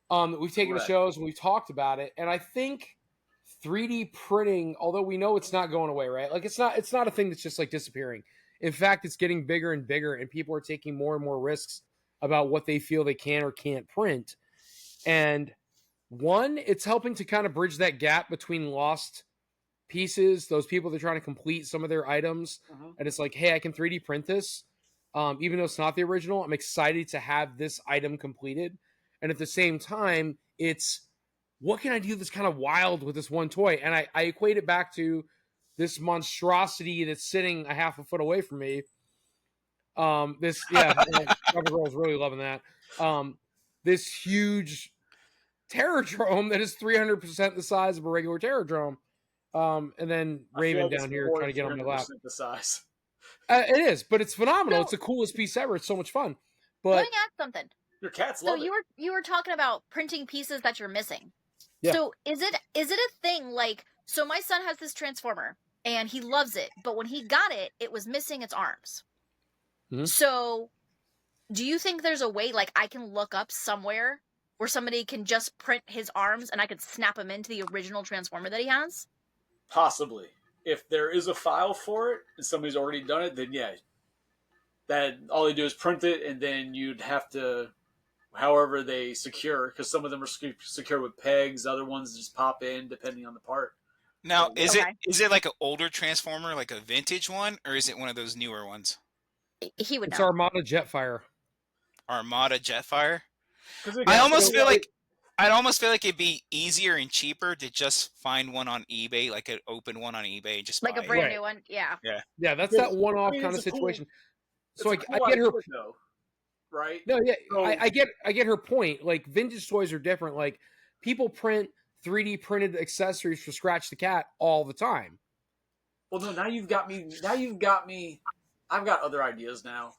that we've taken to Correct. shows and we've talked about it. And I think 3D printing, although we know it's not going away, right? Like it's not a thing that's just like disappearing. In fact, it's getting bigger and bigger and people are taking more and more risks about what they feel they can or can't print. And one, it's helping to kind of bridge that gap between lost pieces, those people that are trying to complete some of their items. And it's like, hey, I can 3D print this. Even though it's not the original, I'm excited to have this item completed. And at the same time, it's what can I do that's kind of wild with this one toy? And I equate it back to this monstrosity that's sitting a half a foot away from me. Cover Girl is really loving that. This huge Terradrome that is 300% the size of a regular Terradrome. And then Raven down here trying to get on my lap. The size. It is, but it's phenomenal. So- It's the coolest piece ever. It's so much fun. But Let me ask something. Your cats So love it. you were talking about printing pieces that you're missing. Yeah. So is it a thing like, so my son has this Transformer and he loves it, but when he got it, it was missing its arms. Mhm. So do you think there's a way like I can look up somewhere where somebody can just print his arms and I could snap them into the original Transformer that he has? Possibly. If there is a file for it and somebody's already done it, then yeah. That all they do is print it, and then you'd have to, however they secure, because some of them are secure with pegs, other ones just pop in depending on the part. Now, is Okay. it like an older Transformer, like a vintage one, or is it one of those newer ones? He would it's know. Armada Jetfire. Armada Jetfire? 'Cause again, I almost so- feel like I'd almost feel like it'd be easier and cheaper to just find one on eBay, like an open one on eBay, and just Like buy a it. brand Right. new one. Yeah. Yeah, that's Yes. that one-off I mean, kind of it's a cool- situation. it's So a I cool get her. idea, though, right? No, yeah, So- I get her point. Like vintage toys are different. Like people print 3D printed accessories for Scratch the Cat all the time. Well, no, now you've got me. I've got other ideas now.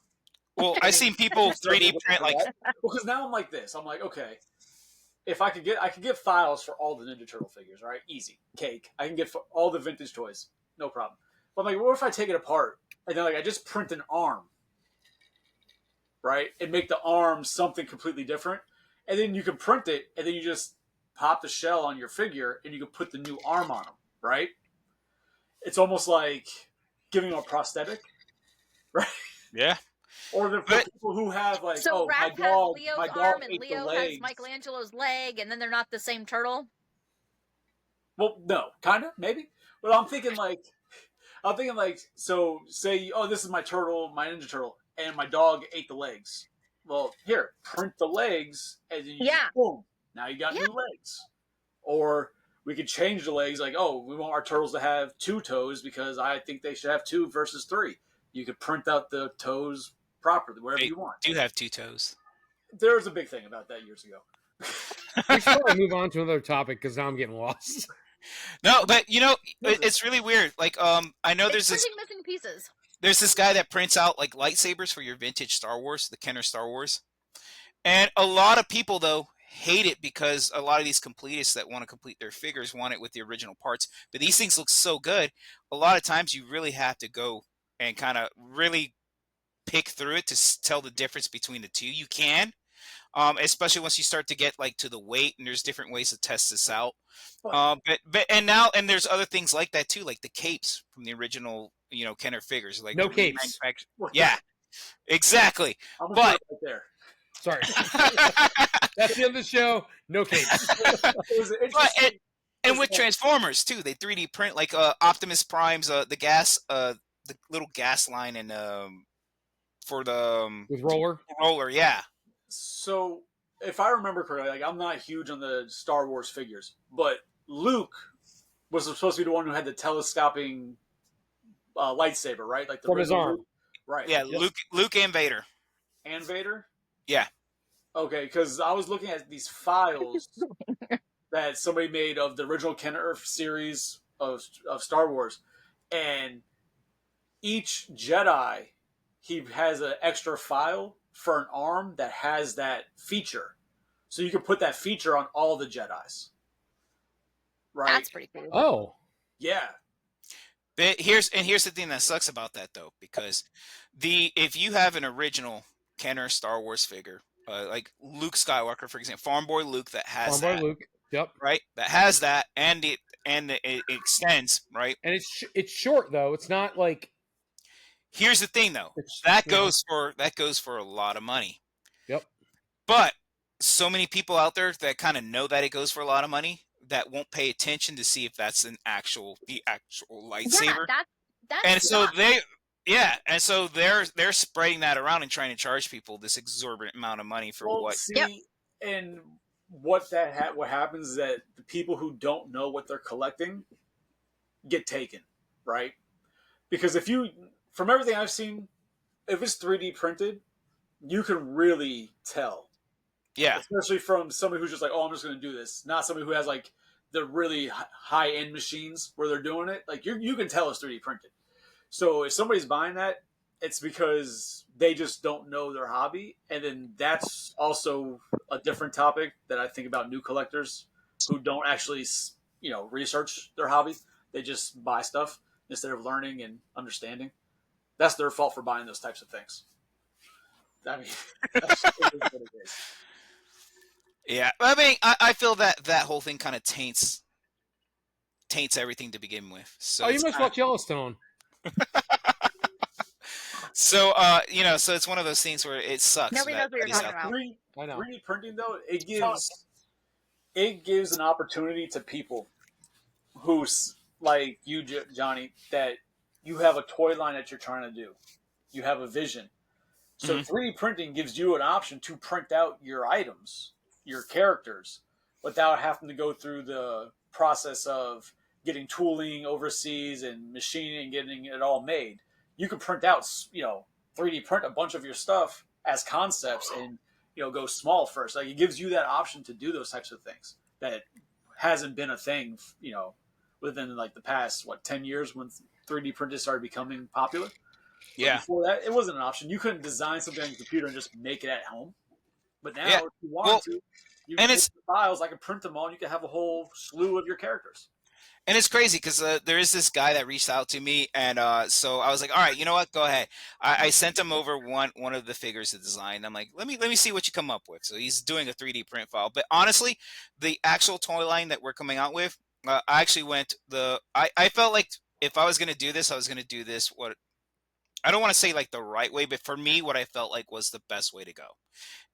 Well, I've seen people 3D print like Because now I'm like this. I'm like, okay, if I could get files for all the Ninja Turtle figures, right? Easy, cake. I can get for all the vintage toys, no problem. But I'm like, what if I take it apart and then like I just print an arm, right, and make the arm something completely different, and then you can print it, and then you just pop the shell on your figure, and you can put the new arm on them, right? It's almost like giving them a prosthetic, right? yeah. Or for But- people who have like, So my Raph dog, has Leo's my dog arm and ate the Leo has legs. Michelangelo's leg, and then they're not the same turtle. Well, no, kind of, maybe. But I'm thinking like, so say, oh, this is my turtle, my Ninja Turtle, and my dog ate the legs. Well, here, print the legs, and then you Yeah. just, boom, now you got Yeah. new legs. Or we could change the legs, like, oh, we want our turtles to have 2 toes because I think they should have 2 versus 3. You could print out the toes properly, wherever They you want. do have 2 toes. There was a big thing about that years ago. We should probably move on to another topic because now I'm getting lost. No, but it's really weird. Like I know It's there's this printing missing pieces. guy that prints out like lightsabers for your vintage Star Wars, the Kenner Star Wars. And a lot of people though hate it because a lot of these completists that want to complete their figures want it with the original parts. But these things look so good. A lot of times you really have to go and kind of really pick through it to tell the difference between the two. You can, especially once you start to get like to the weight, and there's different ways to test this out. But and there's other things like that too, like the capes from the original, Kenner figures, like No the capes. Yeah, exactly. I'm gonna But- put it right there. Sorry, that's the end of the show. No capes. It was But interesting. and with Transformers too, they 3D print like Optimus Prime's the little gas line and for the With roller. roller, yeah. So, if I remember correctly, like I'm not huge on the Star Wars figures, but Luke was supposed to be the one who had the telescoping lightsaber, right? Like the From his original arm. Luke? Right? Yeah, Yep. Luke and Vader. And Vader. Yeah. Okay, because I was looking at these files that somebody made of the original Kenner series of Star Wars, and each Jedi, he has an extra file for an arm that has that feature, so you can put that feature on all the Jedis. Right? That's pretty cool. Oh, Yeah. But here's the thing that sucks about that though, because if you have an original Kenner Star Wars figure, like Luke Skywalker, for example, Farm Boy Luke that has Farm that, Boy Luke. Yep. right? That has that, and it extends, right? And it's short though. It's not like Here's the thing though, it's that you know. goes for a lot of money. Yep. But so many people out there that kind of know that it goes for a lot of money that won't pay attention to see if that's the actual Yeah, lightsaber. that And so sucks. they're spreading that around and trying to charge people this exorbitant amount of money for Well, what. Yep. see, and what happens is that the people who don't know what they're collecting get taken, right? Because if you, from everything I've seen, if it's 3D printed, you can really tell, Yeah. especially from somebody who's just like, oh, I'm just going to do this, not somebody who has like the really high end machines where they're doing it. Like you can tell it's 3D printed. So if somebody's buying that, it's because they just don't know their hobby. And then that's also a different topic that I think about new collectors who don't actually, research their hobby. They just buy stuff instead of learning and understanding. That's their fault for buying those types of things. I mean, that's what it is. Yeah. I mean, I feel that whole thing kind of taints everything to begin with. So Oh, you it's must kinda, watch Yellowstone. so it's one of those things where it sucks Nobody knows what you're he's talking out about. 3D printing though, it gives an opportunity to people who's like you, Johnny, that you have a toy line that you're trying to do. You have a vision. So Mhm. 3D printing gives you an option to print out your items, your characters, without having to go through the process of getting tooling overseas and machining and getting it all made. You can print out, 3D print a bunch of your stuff as concepts and go small first. Like it gives you that option to do those types of things that hasn't been a thing, within like the past 10 years when 3D printing started becoming popular. But Yeah. before that, it wasn't an option. You couldn't design something on your computer and just make it at home. But Yeah. now, if you wanted Well, to, you can and take it's the files. I can print them all. And you can have a whole slew of your characters. And it's crazy because there is this guy that reached out to me, and so I was like, "All right, you know what? Go ahead." I sent him over one of the figures to design. I'm like, "Let me see what you come up with." So he's doing a 3D print file. But honestly, the actual toy line that we're coming out with, I actually I felt like if I was gonna do this, I was gonna do this. What I don't want to say like the right way, but for me, what I felt like was the best way to go,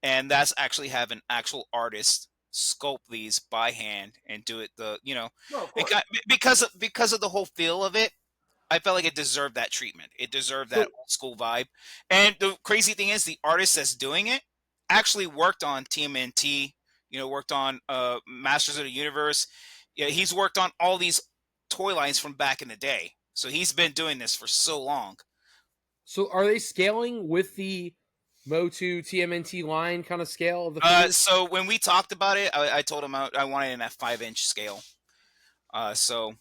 and that's actually have an actual artist sculpt these by hand and do it No, of it course. got, because of the whole feel of it. I felt like it deserved that treatment. It deserved that So, old school vibe. And the crazy thing is, the artist that's doing it actually worked on TMNT. Worked on Masters of the Universe. Yeah, he's worked on all these toy lines from back in the day. So he's been doing this for so long. so are they scaling with the Motu TMNT line kind of scale of the figures? So when we talked about it, I told him I wanted it in that 5-inch scale. So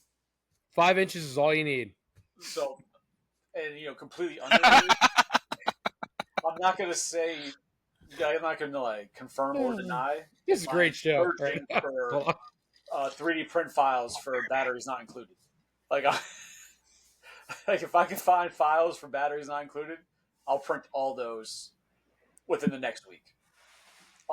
5 inches is all you need. So, and completely unrelated. I'm not going to say. I'm not going to like confirm or deny. This is a if great I'm show. Right? searching Hold for on. 3D print files for batteries not included. Like, like if I can find files for batteries not included, I'll print all those within the next week.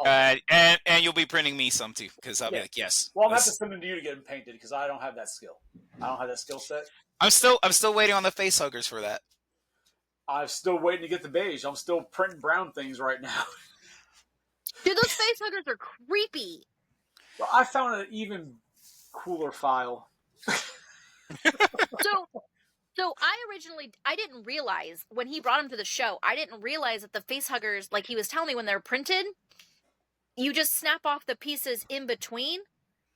and you'll be printing me some too, because I'll be Yeah. like, yes. Well, I'm gonna have to send them to you to get them painted because I don't have that skill. I don't have that skill set. I'm still waiting on the face huggers for that. I'm still waiting to get the beige. I'm still printing brown things right now. Dude, those face huggers are creepy. Well, I found an even cooler file. So I didn't realize when he brought him to the show, I didn't realize that the face huggers, like he was telling me when they're printed, you just snap off the pieces in between.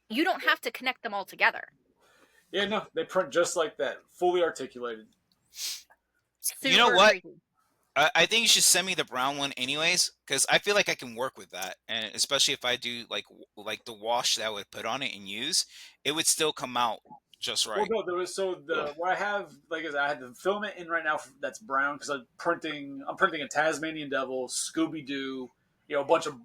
You don't have to connect them all together. Yeah, no, they print just like that, fully articulated. Super You know what? creepy. I think you should send me the brown one anyways, because I feel like I can work with that, and especially if I do like the wash that I would put on it and use, it would still come out just Well, right. no, there was what I have like is I had the filament in right now that's brown because I'm printing a Tasmanian Devil, Scooby Doo, a bunch of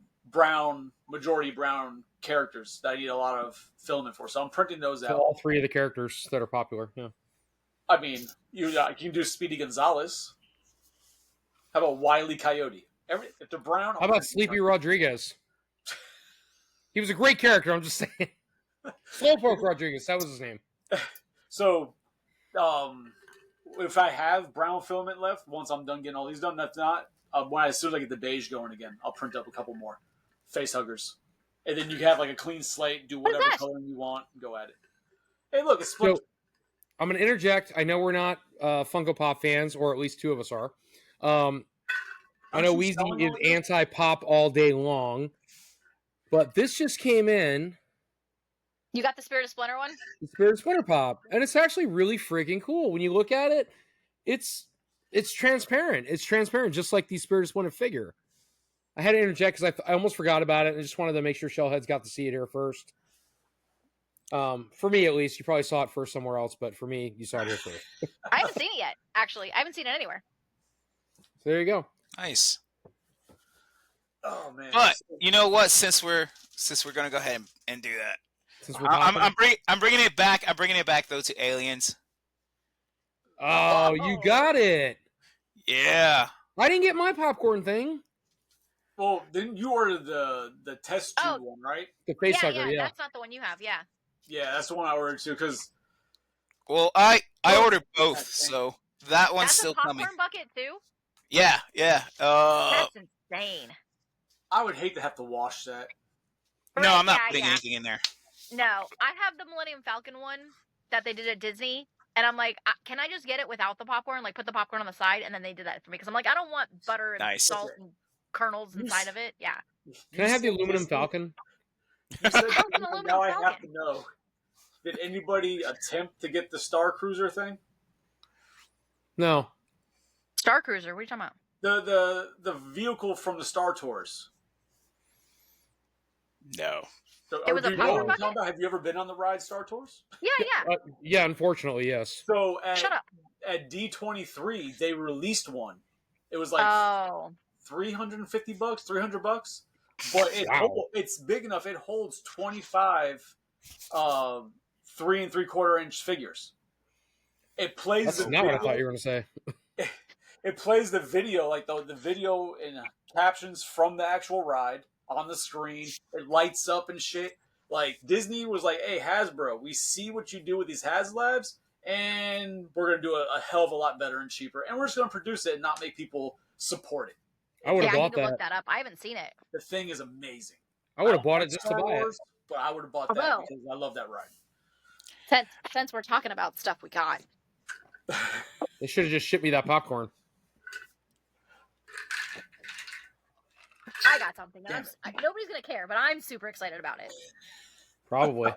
majority brown characters that I need a lot of filament for. So I'm printing those So out. all three of the characters that are popular. Yeah. I mean, you can do Speedy Gonzalez. How about Wile E. Coyote? If they're brown, How about Sleepy Rodriguez? He was a great character. I'm just saying. Slowpoke Rodriguez. That was his name. So, if I have brown filament left, once I'm done getting all these done, that's not. As soon as I get the beige going again, I'll print up a couple more. face huggers, and then you have like a clean slate, do What is whatever that? coloring you want, and go at it. Hey, look, it's So I'm going to interject. I know we're not Funko Pop fans, or at least two of us are. I know Aren't you Weizie selling is all these? anti-pop all day long, but this just came in, You got the Spirit of Splinter one? the Spirit Splinter Pop, and it's actually really freaking cool. When you look at it, it's transparent. It's transparent, just like the Spirit of Splinter figure. I had to interject because I almost forgot about it, and I just wanted to make sure Shellheads got to see it here first. For me, at least, you probably saw it first somewhere else, but for me, you saw it here first. I haven't seen it yet, actually. I haven't seen it anywhere. So there you go. Nice. Oh man! But you know what? Since we're gonna go ahead and do that, Since we're I'm talking. I'm bringing it back. I'm bringing it back though to Aliens. Oh, you got it. Yeah. I didn't get my popcorn thing. Well, didn't you order the test tube Oh. one, right? The face Yeah, hugger, yeah, yeah. that's not the one you have. Yeah. Yeah, that's the one I ordered too. Because Well, I Oh, ordered both, that thing. so that one's That's still a popcorn coming. bucket too. Yeah, yeah. That's insane. I would hate to have to wash that. No, Right, I'm not yeah, putting yeah. anything in there. No, I have the Millennium Falcon one that they did at Disney, and I'm like, can I just get it without the popcorn? Like, put the popcorn on the side, and then they did that for me because I'm like, I don't want butter and Nice. salt and kernels inside of it. Yeah. Can I have the said aluminum Disney- Falcon? You said Oh, it's an Disney, aluminum now I have Falcon. to know. Did anybody attempt to get the Star Cruiser thing? No. Star Cruiser. What are you talking about? The vehicle from the Star Tours. No. So, It was a do you know what I'm popcorn talking about? Have you ever been on the ride Star Tours? Yeah, yeah. Yeah, unfortunately, yes. So Shut up. at D23, they released one. It was like Oh. $350, $300, but Wow. it's big enough. It holds 25 3 3/4 inch figures. It plays That's the not what I video. thought you were going to say. It plays the video, like the video and captions from the actual ride on the screen. It lights up and shit. Like Disney was like, "Hey Hasbro, we see what you do with these HasLabs, and we're gonna do a hell of a lot better and cheaper, and we're just gonna produce it and not make people support it." I would Yeah, have I need bought to look that. that up. I haven't seen it. The thing is amazing. I would have don't bought like it just to Star buy it. Wars, but I would have bought that Although- because I love that ride. Since we're talking about stuff we got. They should have just shipped me that popcorn. I got something. Damn Nobody's going to care, but I'm super excited about it. Probably.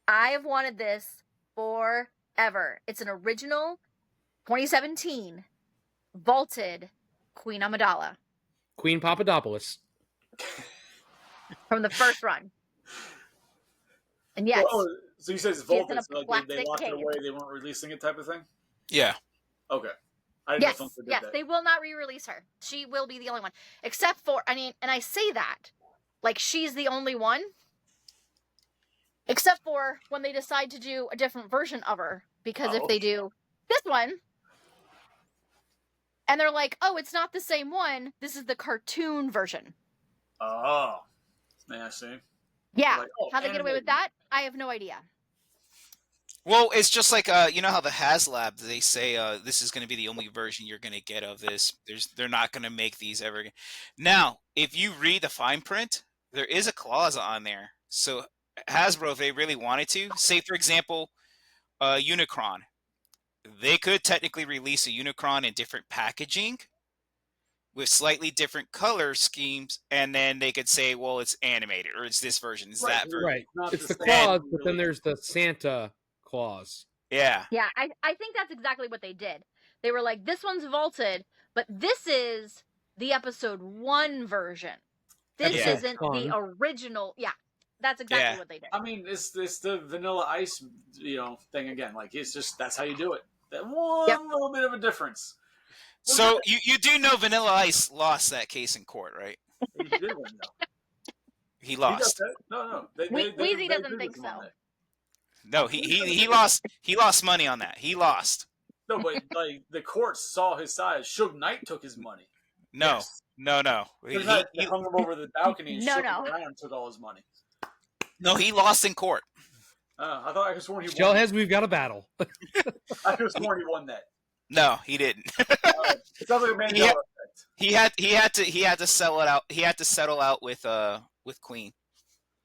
I have wanted this forever. It's an original 2017 vaulted Queen Amidala Queen Papadopoulos. from the first run. And yes, Oh, so you said it's It's in vaulted, a so like they plastic locked it case. away, they weren't releasing it type of thing? Yeah. Okay. I didn't know if yes, Funko did yes, that. they will not re-release her. She will be the only one, except for and I say that like she's the only one, except for when they decide to do a different version of her. Because if Oh. they do this one, and they're like, "Oh, it's not the same one. This is the cartoon version." Oh. Yeah, I see. Yeah, Like, oh, how they get away with animated. that, I have no idea. Well, it's just like you know how the HasLab they say this is going to be the only version you're going to get of this. They're not going to make these ever again. Now, if you read the fine print, there is a clause on there. So Hasbro, if they really wanted to, say for example, Unicron, they could technically release a Unicron in different packaging with slightly different color schemes, and then they could say, well, it's animated or it's this version, it's that version. Right. Not It's the the same, clause, but then really. there's the Santa clause. Yeah. Yeah, I think that's exactly what they did. They were like, "This one's vaulted, but this is the episode 1 version. This Episode isn't one. the original." Yeah, that's exactly Yeah. what they did. I mean, it's the Vanilla Ice, thing again. Like it's just that's how you do it. That one Yep. little bit of a difference. So you do know Vanilla Ice lost that case in court, right? He did win though. He He does lost. that? No. Weezy doesn't agree think with him on so. that. No, he lost. He lost money on that. He lost. No, but like the court saw his side. Suge Knight took his money. No, Yes. no. Suge Knight, they hung him over the balcony and No, shook no. him around and took all his money. no, he lost in court. I thought I could have sworn he won. Shellheads, we've got a battle. I could have sworn he won that. No, he didn't. It sounds like a Mandela Yeah. effect. He had to sell it out. He had to settle out with Queen.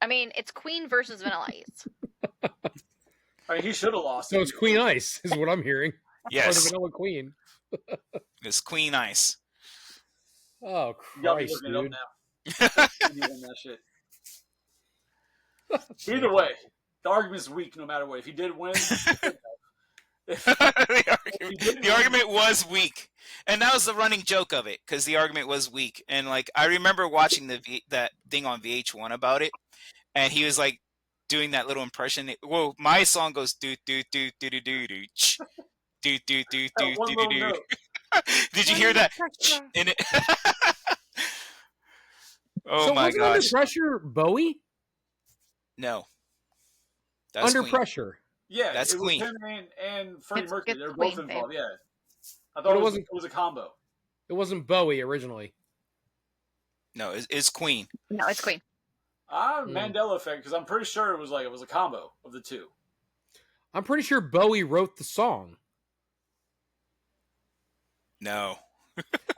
I mean, it's Queen versus Vanilla Ice. I mean, he should have lost. So it's Queen Ice, is what I'm hearing. Or the Yes, Vanilla Queen. it's Queen Ice. Oh, You got me Christ, looking it dude. up now. He won that shit. Either way, the argument's weak no matter what. If he did win, The argument was weak, and that was the running joke of it, because the argument was weak. And like, I remember watching that thing on VH1 about it, and he was like doing that little impression. Well, my song goes do do do do do do do ch, do do do do one do little do. note. Did you hear that in it? Oh So my wasn't gosh! Under Pressure Bowie? No, that's Under Queen. Pressure. Yeah, That's it Queen. was him and Freddie It's Mercury. good They're Queen, both babe. involved. Yeah, I But thought it it wasn't- was a combo. It wasn't Bowie originally. No, it's Queen. No, it's Queen. Mandela effect, because I'm pretty sure it was a combo of the two. I'm pretty sure Bowie wrote the song. No.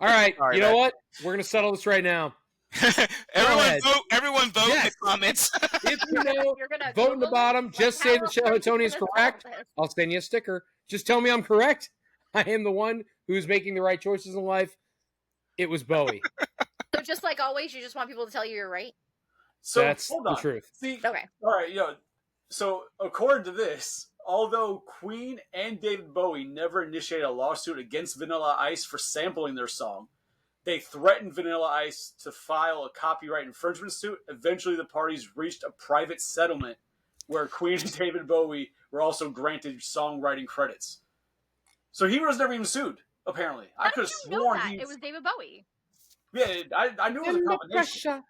All right, Sorry, you know man. what? We're going to settle this right now. ahead. Everyone vote in Yes. the comments. If you know, You're gonna vote in the Google bottom. it? Just Like, say how that Shell are Tony you is gonna correct. solve this? I'll send you a sticker. Just tell me I'm correct. I am the one who's making the right choices in life. It was Bowie. So just like always, you just want people to tell you you're right. So That's hold the on. truth. See, Okay. all right, so according to this, although Queen and David Bowie never initiated a lawsuit against Vanilla Ice for sampling their song, they threatened Vanilla Ice to file a copyright infringement suit. Eventually, the parties reached a private settlement where Queen and David Bowie were also granted songwriting credits. So he was never even sued, apparently. I How could did have you know sworn that? It was David Bowie. Yeah, I knew it was a In the combination. pressure,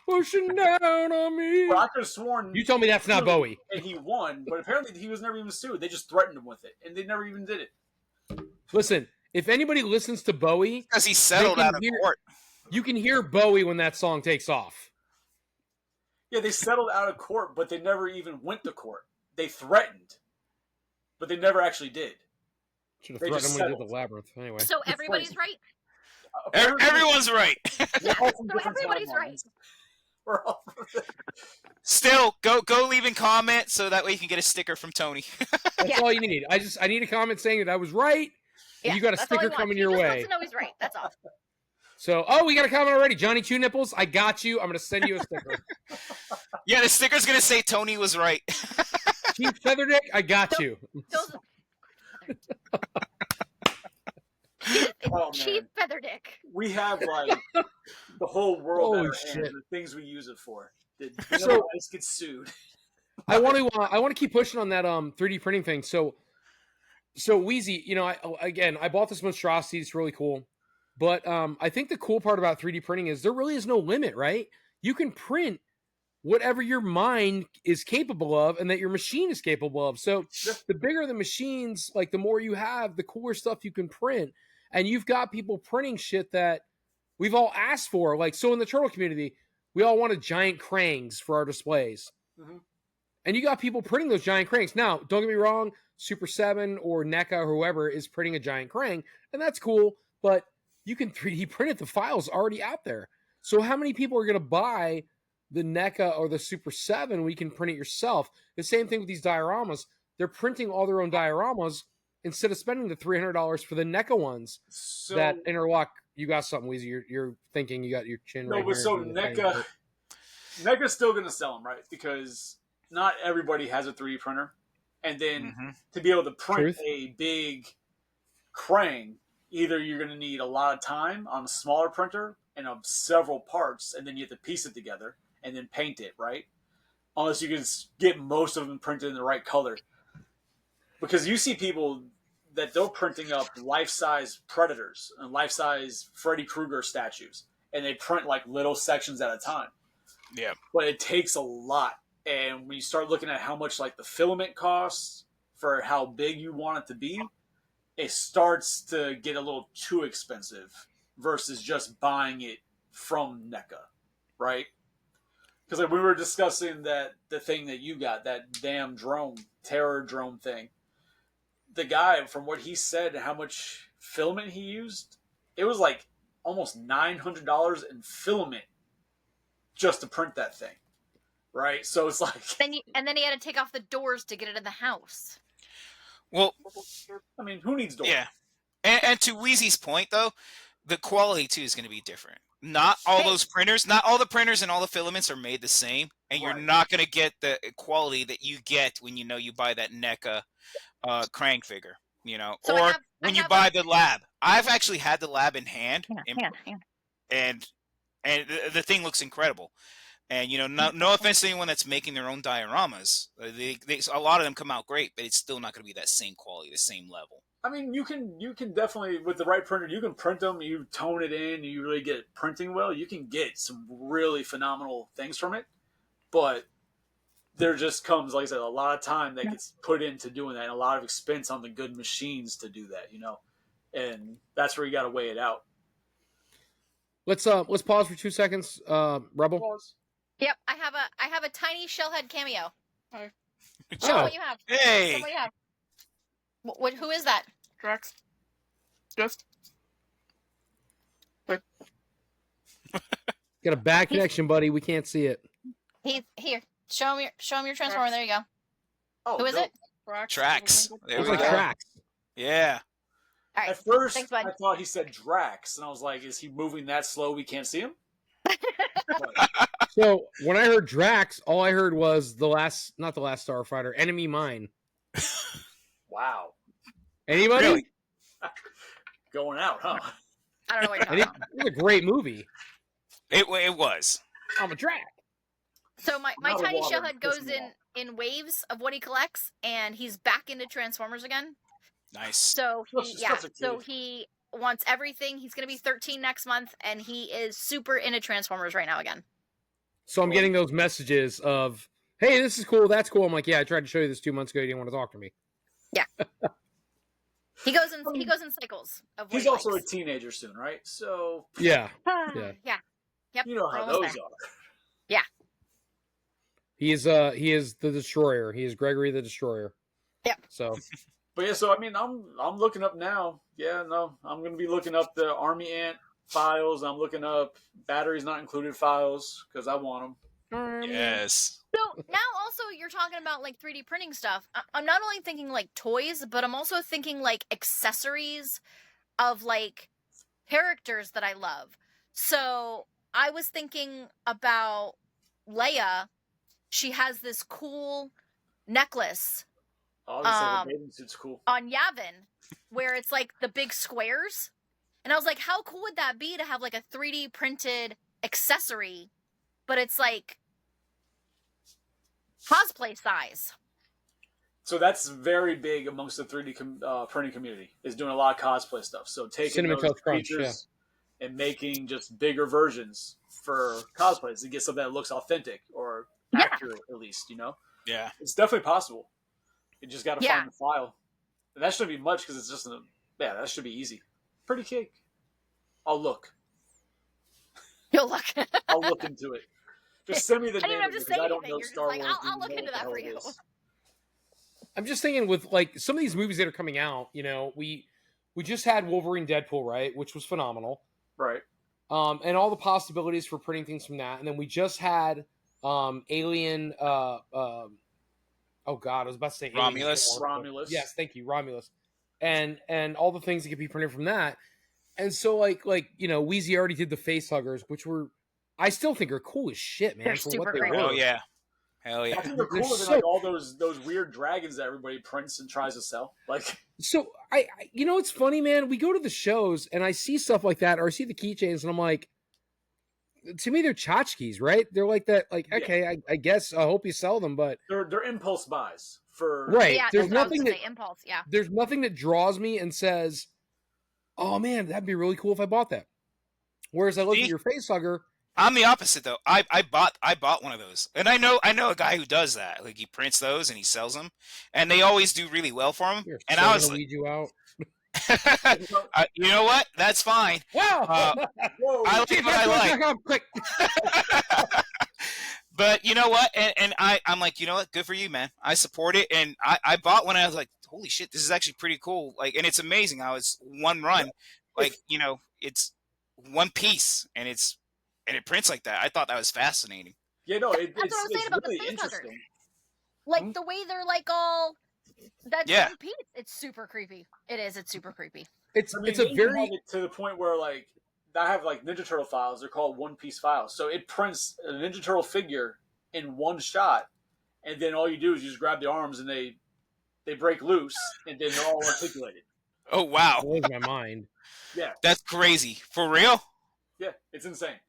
pushing down on me. But I could have sworn You told me that's not Bowie. and he won, but apparently he was never even sued. They just threatened him with it, and they never even did it. Listen, if anybody listens to Bowie, Because he settled can out of hear- court. you can hear Bowie when that song takes off. Yeah, they settled out of court, but they never even went to court. They threatened, but they never actually did. Should have They threatened just him when he did settled. the labyrinth. Anyway. So everybody's right. Everyone's right. We're all from So different everybody's timelines. right. We're all Still, go leave in comment so that way you can get a sticker from Tony. That's Yeah. all you need. I need a comment saying that I was right. And you got a that's all he sticker wants. coming He your just way. wants to know he's right. That's all. So, we got a comment already. Johnny Two Nipples, I got you. I'm going to send you a sticker. Yeah, the sticker's gonna say Tony was right. Chief Featherdick, I got you. Those... Oh, man. Chief Featherdick. we have like the whole world Holy at our hands, shit. the things we use it for. The So- Vanilla Ice gets sued. I want to keep pushing on that 3D printing thing. So Weizie, I bought this monstrosity. It's really cool. But I think the cool part about 3D printing is there really is no limit, right? You can print whatever your mind is capable of and that your machine is capable of. So the bigger the machines, like the more you have, the cooler stuff you can print. And you've got people printing shit that we've all asked for. Like, so in the turtle community, we all wanted giant crangs for our displays. Mhm. And you got people printing those giant cranks. Now, don't get me wrong, Super 7 or NECA or whoever is printing a giant crane, and that's cool, but you can 3D print it. The file's already out there. So how many people are going to buy the NECA or the Super 7 when you can print it yourself? The same thing with these dioramas. They're printing all their own dioramas instead of spending the $300 for the NECA ones So that interlock. You got something, Weezy. You're thinking you got your chin no, right but here. so doing the thing, NECA's still going to sell them, right? Because not everybody has a 3D printer, and then to be able to print Truth. a big crane, either you're going to need a lot of time on a smaller printer and of several parts, and then you have to piece it together and then paint it, right? Unless you can get most of them printed in the right color. Because you see people that they're printing up life-size Predators and life-size Freddy Krueger statues, and they print like little sections at a time. Yeah. But it takes a lot. And when you start looking at how much like the filament costs for how big you want it to be, it starts to get a little too expensive versus just buying it from NECA, right? Because like we were discussing the thing that you got, that damn drone, terror drone thing. The guy, from what he said and how much filament he used, it was like almost $900 in filament just to print that thing, right? So it's like, and then he had to take off the doors to get it in the house. Well, I mean, who needs doors? yeah. And to Weezy's point, though, the quality, too, is going to be different. Not all those printers, not all the printers and all the filaments are made the same, and you're not going to get the quality that you get when you buy that NECA crank figure, So or when you buy the lab. I've actually had the lab in hand, and the thing looks incredible. And no offense to anyone that's making their own dioramas, a lot of them come out great, but it's still not going to be that same quality, the same level. I mean, you can definitely, with the right printer, you can print them, you tone it in, you really get it printing well, you can get some really phenomenal things from it. But there just comes, like I said, a lot of time that gets put into doing that, and a lot of expense on the good machines to do that, and that's where you got to weigh it out. Let's pause for 2 seconds, Rebel. Pause. Yep, I have a tiny shellhead cameo. Show what you have. Hey. Show what you have. Who is that? Drax. Just. Got a bad connection, buddy. We can't see it. Here. Show him your transformer. There you go. Oh, Who is it? Tracks. There we Looks like go. Tracks. Yeah. All right. At first, Thanks, bud. I thought he said Drax, and I was like, is he moving that slow we can't see him? So when I heard Drax, all I heard was not the last Starfighter, Enemy Mine. Wow. Anybody? Really? Going out, huh? I don't know what you're talking about. It was a great movie. It was. I'm a Drax. So my Not a tiny water, shellhead piss goes me off. in waves of what he collects, and he's back into Transformers again. Nice. So Such a so kid. he wants everything. He's gonna be 13 next month, and he is super into Transformers right now again. So I'm getting those messages of, hey, this is cool, that's cool. I'm like, yeah, I tried to show you this 2 months ago. You didn't want to talk to me. He goes in cycles of what He's he also likes. a teenager soon, right? So Yeah. Yeah. Yep. you know we're how almost those there. are. He is the Destroyer. He is Gregory the Destroyer. Yep. So But yeah, so I mean, I'm looking up now. Yeah, no, I'm gonna be looking up the Army Ant files. I'm looking up batteries not included files because I want them. Yes. So now also you're talking about like 3D printing stuff. I'm not only thinking like toys, but I'm also thinking like accessories of like characters that I love. So I was thinking about Leia. She has this cool necklace I was gonna say the bathing suit's cool. on Yavin where it's like the big squares. And I was like, how cool would that be to have like a 3D printed accessory, but it's like cosplay size. So that's very big amongst the 3D printing community. Is doing a lot of cosplay stuff. So taking Cinnamon those Toast Crunch, features and making just bigger versions for cosplays to get something that looks authentic or accurate, at least. Yeah. It's definitely possible. You just got to Yeah. find the file. And that shouldn't be much because it's just that should be easy. Pretty cake. I'll look. You'll look. I'll look into it. Just send me the I didn't name have of to it say because I don't anything. know You're just Star like, Wars. I'll look into that for you. I'm just thinking with like some of these movies that are coming out, we just had Wolverine Deadpool, right? Which was phenomenal. Right. And all the possibilities for printing things from that. And then we just had Alien oh god, I was about to say Romulus. Romulus. Yes, thank you, Romulus. And all the things that could be printed from that. And so like Weezy already did the face huggers, which I still think are cool as shit, man. They're for super what they great. were. Oh yeah. Hell I yeah. think they're They're cooler than so- like all those weird dragons that everybody prints and tries to sell. Like, So I it's funny, man. We go to the shows and I see stuff like that, or I see the keychains, and I'm like, to me, they're tchotchkes, right? They're like that. Like, Yeah. okay, I guess I hope you sell them, but they're impulse buys for right. Yeah, There's that's what I was nothing gonna that say. Impulse, yeah. there's nothing that draws me and says, oh man, that'd be really cool if I bought that. Whereas I look See? at your face hugger. I'm the opposite though. I bought one of those, and I know a guy who does that. Like he prints those and he sells them, and they always do really well for him. You're And so I was gonna like, weed you out. you know what? That's fine. Wow. Whoa. I like what I like. Quick. But you know what? And I'm like, you know what? Good for you, man. I support it, and I bought one. And I was like, holy shit, this is actually pretty cool. Like, and it's amazing how it's one run, like it's one piece and it prints like that. I thought that was fascinating. Yeah, no, That's what I was saying it's about the really face huggers. interesting. Like the way they're like all that's Yeah. one piece. It's super creepy. It is. It's super creepy. It's I mean, it's a you very have it to the point where like I have like Ninja Turtle files. They're called one piece files. So it prints a Ninja Turtle figure in one shot, and then all you do is you just grab the arms and they break loose, and then they're all articulated. Oh wow, blows my mind. Yeah, that's crazy. For real? yeah, it's insane.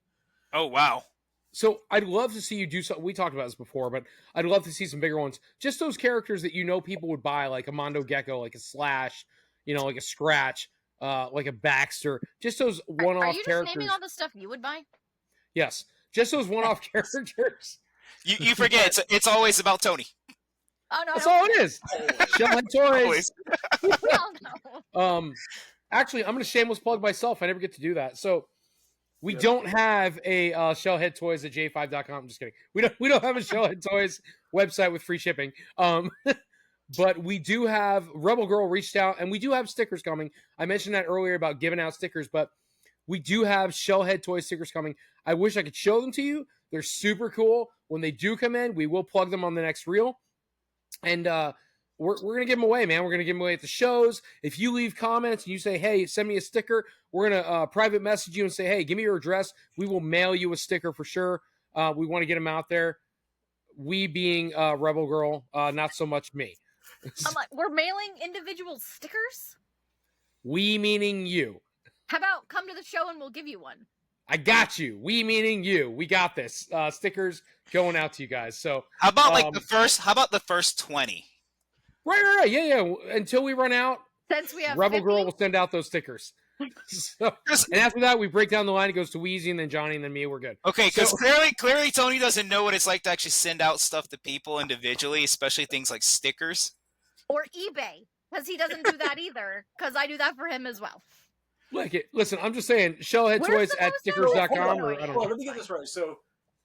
Oh wow. So I'd love to see you do something. We talked about this before, but I'd love to see some bigger ones. Just those characters that people would buy, like a Mondo Gecko, like a Slash, like a Scratch, like a Baxter. Just those one-off Are you just characters. naming all the stuff you would buy? Yes, just those one-off characters. You forget it's always about Tony. Oh no, That's all it is. Shellhead Toys. Always. no. Actually, I'm going to shameless plug myself. I never get to do that. So we Yeah. don't have a Shellhead Toys at j5.com. I'm just kidding. We don't have a Shellhead Toys website with free shipping. But we do have Rebel Girl reached out, and we do have stickers coming. I mentioned that earlier about giving out stickers, but we do have Shellhead Toy stickers coming. I wish I could show them to you. They're super cool. When they do come in, we will plug them on the next reel. And we're going to give them away, man. We're going to give them away at the shows. If you leave comments and you say, hey, send me a sticker, we're going to private message you and say, hey, give me your address. We will mail you a sticker for sure. We want to get them out there. We being Rebel Girl, not so much me. I'm like, we're mailing individual stickers? We meaning you. How about come to the show and we'll give you one? I got you. We meaning you. We got this. Stickers going out to you guys. So How about the first 20? right. Yeah. Until we run out, Since we have Rebel 50, Girl will send out those stickers. So, and after that, we break down the line. It goes to Weizie, and then Johnny, and then me. We're good. Okay, because So- clearly Tony doesn't know what it's like to actually send out stuff to people individually, especially things like stickers. or eBay, because he doesn't do that either, because I do that for him as well. Listen, I'm just saying, Shellhead We're Toys at supposed to- stickers.com. Hold on, Or, I don't Hold on, know. let me get this right. So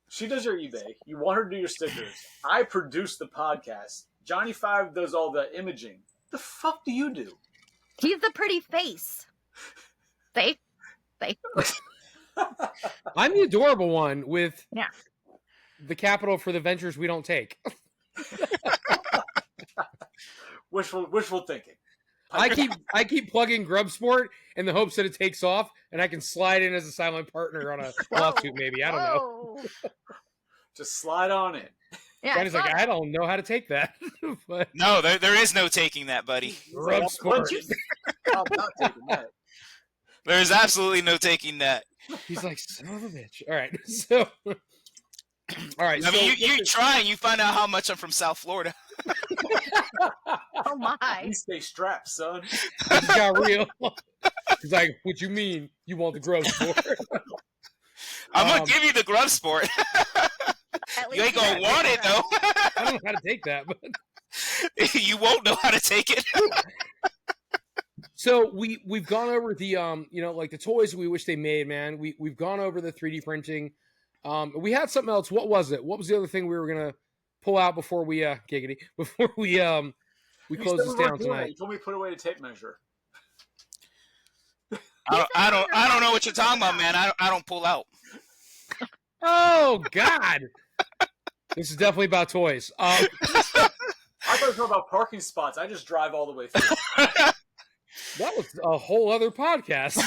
she does your eBay. You want her to do your stickers. I produce the podcast. Johnny 5 does all the imaging. The fuck do you do? He's the pretty face. See? I'm the adorable one with Yeah. the capital for the ventures we don't take. Wishful thinking. I keep plugging Grub Sport in the hopes that it takes off and I can slide in as a silent partner on a lawsuit, maybe. I don't know. Whoa. Just slide on in. Yeah, Johnny's like, I don't know how to take that. But No, there is no taking that, buddy. Grub Sport. I'm not taking that. There is absolutely no taking that. He's like, son of a bitch. All right. So, all right. I mean, so- you try and you find out how much I'm from South Florida. Oh my. You stay strapped, son. This got real. He's like, what you mean you want the Grub Sport? I'm gonna give you the Grub Sport. At You ain't least gonna you want it though. I don't know how to take that, but You won't know how to take it. so we've gone over the like the toys we wish they made, man. We've gone over the 3D printing. We had something else. What was it? What was the other thing we were gonna pull out before we before we You close said this we down weren't doing that. tonight? You told me to put away the tape measure. I don't know what you're talking about, man. I don't pull out. Oh God. This is definitely about toys. I thought it was about parking spots. I just drive all the way through. That was a whole other podcast.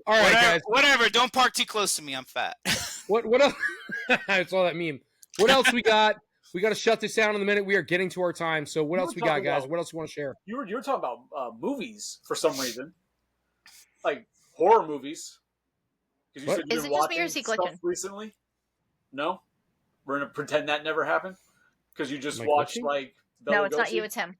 All right, guys. Whatever. Don't park too close to me. I'm fat. What else? I saw that meme. What else we got? We got to shut this down in a minute. We are getting to our time. So what You else were we got, talking guys? about- What else you want to share? You were talking about movies for some reason, like horror movies. Because you What? said you've Is been it just me or watching is he stuff glitching? recently. No, we're gonna pretend that never happened because you just Am I watched glitching? like. No, Bela it's not Lugosi? you, it's him.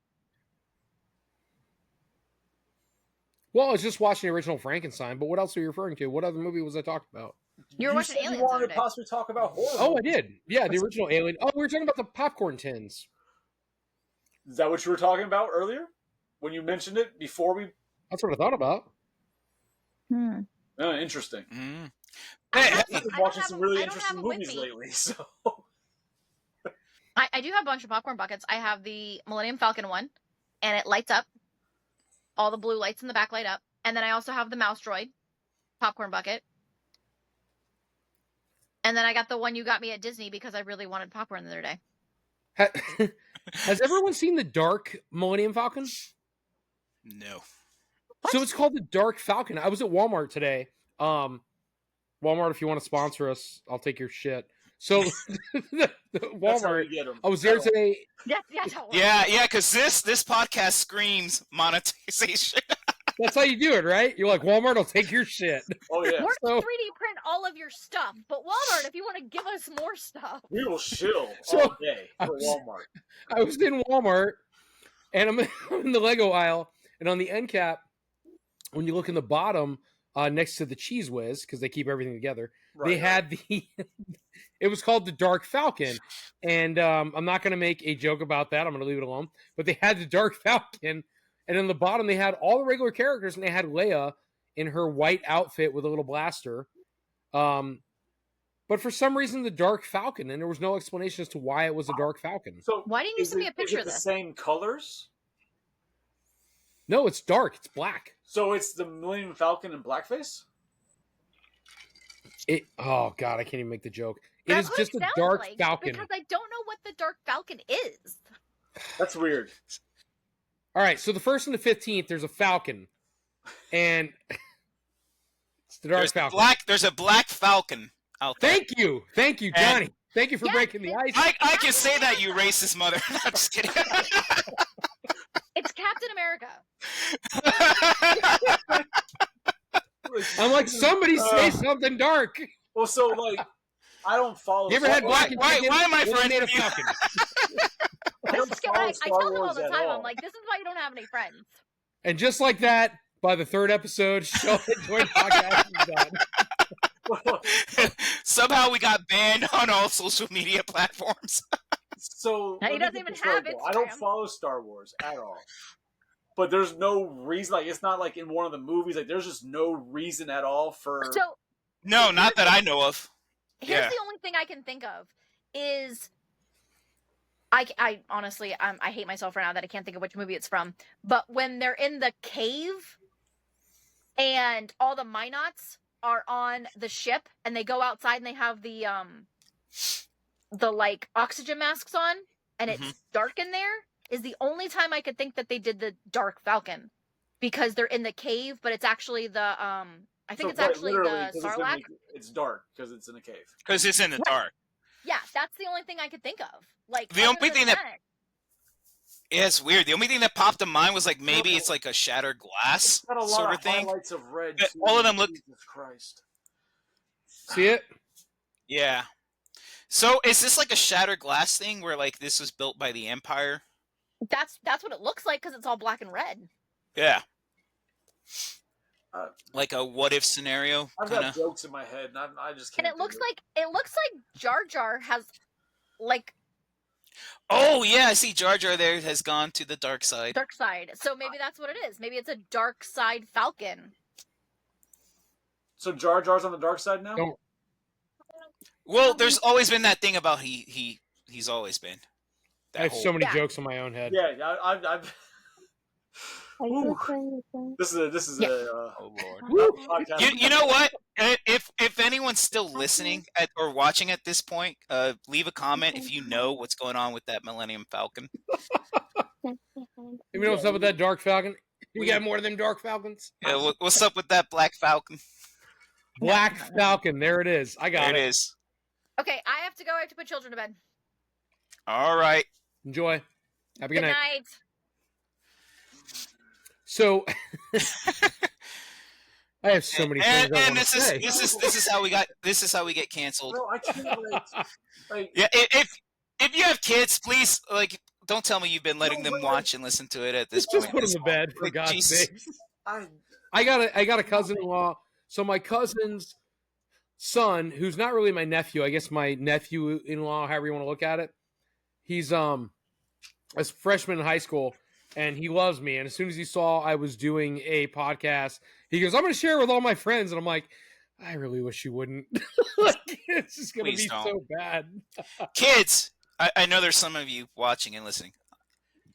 Well, I was just watching the original Frankenstein, but what else are you referring to? What other movie was I talking about? You were watching said Aliens You wanted the to other day. possibly talk about horror. Oh, I movies. did. Yeah, the original Alien. Oh, we were talking about the popcorn tins. Is that what you were talking about earlier when you mentioned it before we? That's what I thought about. Interesting. Mm. I Hey, have I've some- been I don't watching have some them- really I don't have interesting them with movies me. lately. So I do have a bunch of popcorn buckets. I have the Millennium Falcon one, and it lights up. all the blue lights in the back light up. And then I also have the mouse droid popcorn bucket. And then I got the one you got me at Disney because I really wanted popcorn the other day. Has everyone seen the Dark Millennium Falcon? No. What? So it's called the Dark Falcon. I was at Walmart today. Walmart, if you want to sponsor us, I'll take your shit. So Walmart, I was there today. Yeah, because this podcast screams monetization. That's how you do it, right? You're like, Walmart, I'll take your shit. Oh yeah. We're So- 3D print all of your stuff, but Walmart, if you want to give us more stuff. We will shill So, all day I for was- Walmart. I was in Walmart, and I'm in the Lego aisle, and on the end cap, when you look in the bottom, next to the Cheese Whiz, because they keep everything together, they had the... It was called the Dark Falcon, and I'm not going to make a joke about that. I'm going to leave it alone. But they had the Dark Falcon, and on the bottom they had all the regular characters, and they had Leia in her white outfit with a little blaster. But for some reason, the Dark Falcon, and there was no explanation as to why it was a Dark Falcon. So Why didn't you is send me it- a picture is of it the this? same colors? No, it's dark. It's black. So it's the Millennium Falcon in blackface? Oh god, I can't even make the joke. It That's is what just it a sounds Dark like, Falcon. Because I don't know what the Dark Falcon is. That's weird. All right, so the 1st and the 15th, there's a Falcon, and it's the Dark Falcon. There's a black Falcon out there. Thank you, Johnny. Thank you for Yes, breaking the ice. I can say that, you racist mother. I'm just kidding. It's Captain America. I'm like, somebody say something dark. Well, so like, I don't follow. You ever had black and why am I Then friends made a with you? Falcon. I don't I follow tell Star him all Wars the at time, all. I'm like, this is why you don't have any friends. And just like that, by the 3rd episode, show joint podcast is done. Somehow we got banned on all social media platforms. So He let me doesn't get even this straight, have though. I don't Instagram. follow Star Wars at all. But there's no reason. Like, it's not like in one of the movies. Like, there's just no reason at all for. So No, not that I know of. here's Yeah. the only thing I can think of is I honestly I hate myself right now that I can't think of which movie it's from. But when they're in the cave and all the Minots are on the ship and they go outside and they have the like oxygen masks on and it's dark in there is the only time I could think that they did the Dark Falcon because they're in the cave, but it's actually the I think So, it's right, actually literally, the 'cause Sarlacc. it's dark because it's in a cave. Because it's in the dark. Yeah, that's the only thing I could think of. Like The other only than thing that- Yeah, it's weird. The only thing that popped in mind was like maybe it's like a shattered glass It's got a lot sort of of thing. highlights of red. But too. all of them look- Jesus Christ. See it? Yeah. So is this like a shattered glass thing where like this was built by the Empire? That's what it looks like because it's all black and red. Yeah. Uh, Like a what if scenario, I've kind got of. jokes in my head, and I just And can't. it looks like Jar Jar has like Oh yeah, I see Jar Jar there has gone to the dark side. dark side. So maybe that's what it is. Maybe it's a dark side Falcon. So Jar Jar's on the dark side now. Don't- Well, there's always been that thing about he's always been. I have so many Yeah. jokes in my own head. Yeah, I've. Ooh. This is Yeah. Oh lord. podcast. You know what? If anyone's still listening or watching at this point, leave a comment if you know what's going on with that Millennium Falcon. You know what's up with that Dark Falcon? You got more than Dark Falcons? Yeah, what's up with that Black Falcon? Black Falcon. There it is. I got There it. it is. Okay, I have to go. I have to put children to bed. All right. Enjoy. Have a good Good night. night. So I have so many things I And want to say. this is how we get canceled. Bro, I can't like Yeah, if you have kids, please like don't tell me you've been letting them watch and listen to it at this Just point. put them to bed, for Like, God's Jesus. sake. I I got a cousin-in-law. So my cousin's son, who's not really my nephew, I guess my nephew-in-law, however you want to look at it. He's a freshman in high school, and he loves me. And as soon as he saw I was doing a podcast, he goes, "I'm going to share it with all my friends." And I'm like, I really wish you wouldn't. Like, it's just going to Please be don't. so bad. Kids, I know there's some of you watching and listening.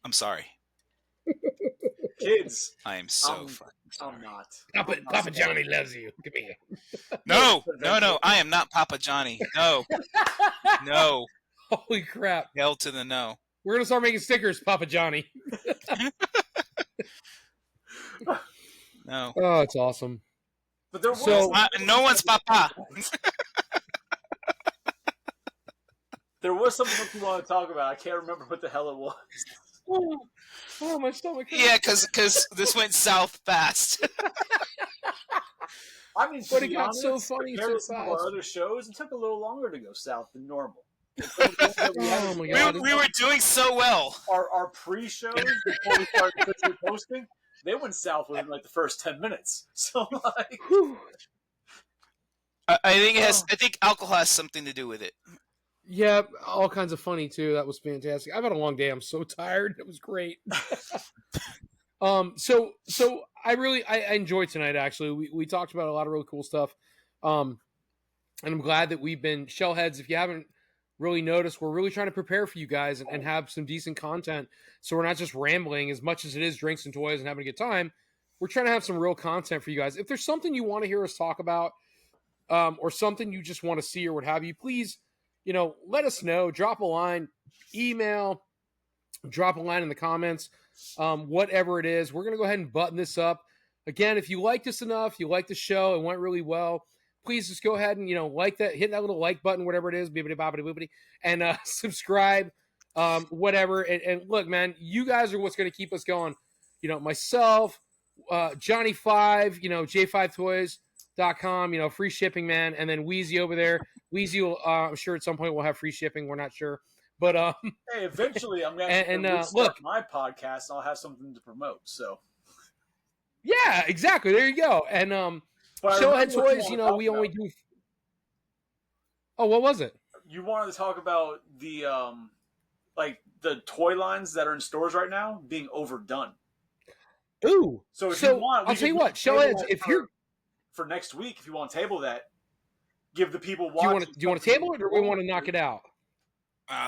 I'm sorry. kids. I am so I'm- fucking sorry. I'm not. Papa, I'm not Papa sorry. Johnny loves you. Come here. No, I am not Papa Johnny. No, no, Holy crap. hell to the no. We're going to start making stickers, Papa Johnny. No. Oh, it's awesome. But there was So- No one's Papa. there was something else we want to talk about. I can't remember what the hell it was. Oh, my stomach hurts. Yeah, because this went south fast. I mean, to But it be got honest, so funny compared so to some of fast. our other shows, it took a little longer to go south than normal. Oh, my God. we were doing so well. Our pre-shows before we started officially posting, they went south within like the first 10 minutes. So like, Whew. I think it has. I think alcohol has something to do with it. Yeah, all kinds of funny too. That was fantastic. I've had a long day. I'm so tired. It was great. So I enjoyed tonight. Actually, we talked about a lot of really cool stuff. And I'm glad that we've been shellheads. If you haven't really noticed, we're really trying to prepare for you guys and have some decent content. So we're not just rambling as much as it is drinks and toys and having a good time. We're trying to have some real content for you guys. If there's something you want to hear us talk about, or something you just want to see or what have you, please, let us know. Drop a line, email, drop a line in the comments, whatever it is. We're going to go ahead and button this up. Again, if you liked us enough, you liked the show, it went really well, please just go ahead and, like that, hit that little like button, whatever it is, bibbidi bobbidi boobidi, and subscribe, whatever. And look, man, you guys are what's going to keep us going. Myself, Johnny5, J5toys.com, free shipping, man. And then Weizie over there. Weizie will, I'm sure at some point we'll have free shipping. We're not sure. But, hey, eventually I'm going And, to look. look my podcast and I'll have something to promote. So, yeah, exactly. There you go. And, but I Showhead remember what you Toys, wanted to talk we only about. do. Oh, what was it? You wanted to talk about the the toy lines that are in stores right now being overdone. Ooh. So if you want, I'll tell you what, Showheads, if you're. For next week, if you want to table that, give the people Do watching. you want to table it, or we want to knock it out?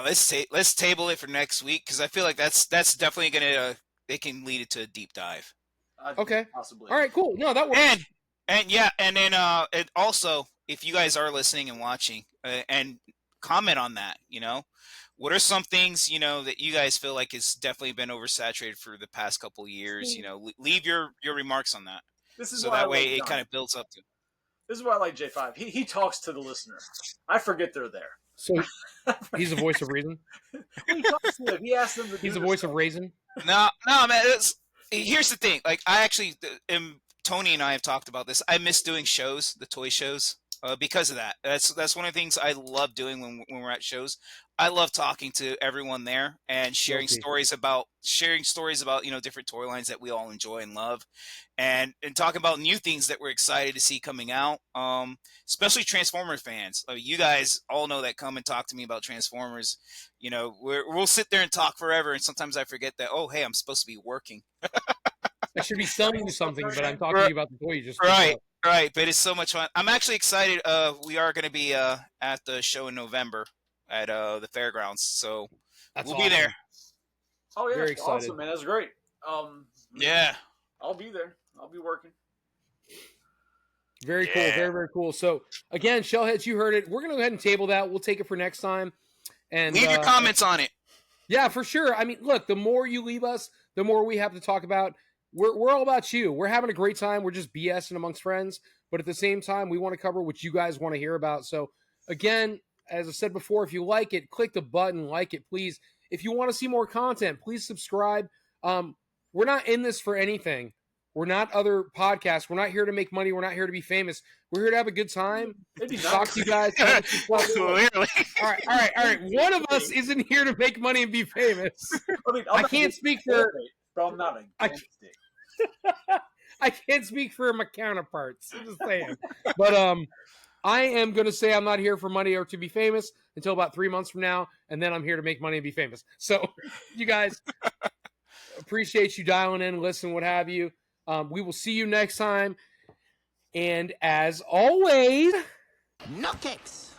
Let's table it for next week because I feel like that's definitely gonna it can lead it to a deep dive. I think Okay. possibly. All right, cool. No, that works. And then and also if you guys are listening and watching and comment on that, what are some things that you guys feel like has definitely been oversaturated for the past couple of years? Leave your remarks on that. This is So why that I way like it John. kind of builds up to. This is why I like J5. He talks to the listener. I forget they're there. So he's the voice of reason. He talks to them. He asks them to do He's the this voice stuff. of raisin. No, man. Here's the thing. Like, I actually, Tony and I have talked about this. I miss doing shows, the toy shows, because of that. That's one of the things I love doing when we're at shows. I love talking to everyone there and sharing Guilty. stories about different toy lines that we all enjoy and love, and talking about new things that we're excited to see coming out. Especially Transformer fans. You guys all know that. Come and talk to me about Transformers. We'll sit there and talk forever, and sometimes I forget that. Oh, hey, I'm supposed to be working. I should be selling you something, but I'm talking to you about the toy you just Right. Right, but it's so much fun. I'm actually excited. We are going to be at the show in November at the fairgrounds, so That's we'll awesome. be there. Oh yeah, Very that's excited. awesome, man. That's great. Yeah. I'll be there. I'll be working. Very cool. Yeah. Very, very cool. So again, Shellheads, you heard it. We're gonna go ahead and table that. We'll take it for next time. And Leave your comments on it. Yeah, for sure. I mean, look, the more you leave us, the more we have to talk about. We're all about you. We're having a great time. We're just BSing amongst friends, but at the same time, we want to cover what you guys want to hear about. So again, as I said before, if you like it, click the button, like it, please. If you want to see more content, please subscribe. We're not in this for anything. We're not other podcasts. We're not here to make money. We're not here to be famous. We're here to have a good time. It'd be Talk nice. to you guys. Clearly. All right. One of us isn't here to make money and be famous. I mean, I can't speak for. but I'm not against it. I can't speak for my counterparts. I'm just saying. But I am going to say I'm not here for money or to be famous until about 3 months from now, and then I'm here to make money and be famous. So, you guys, appreciate you dialing in, listen, what have you. We will see you next time. And as always, Nutcakes!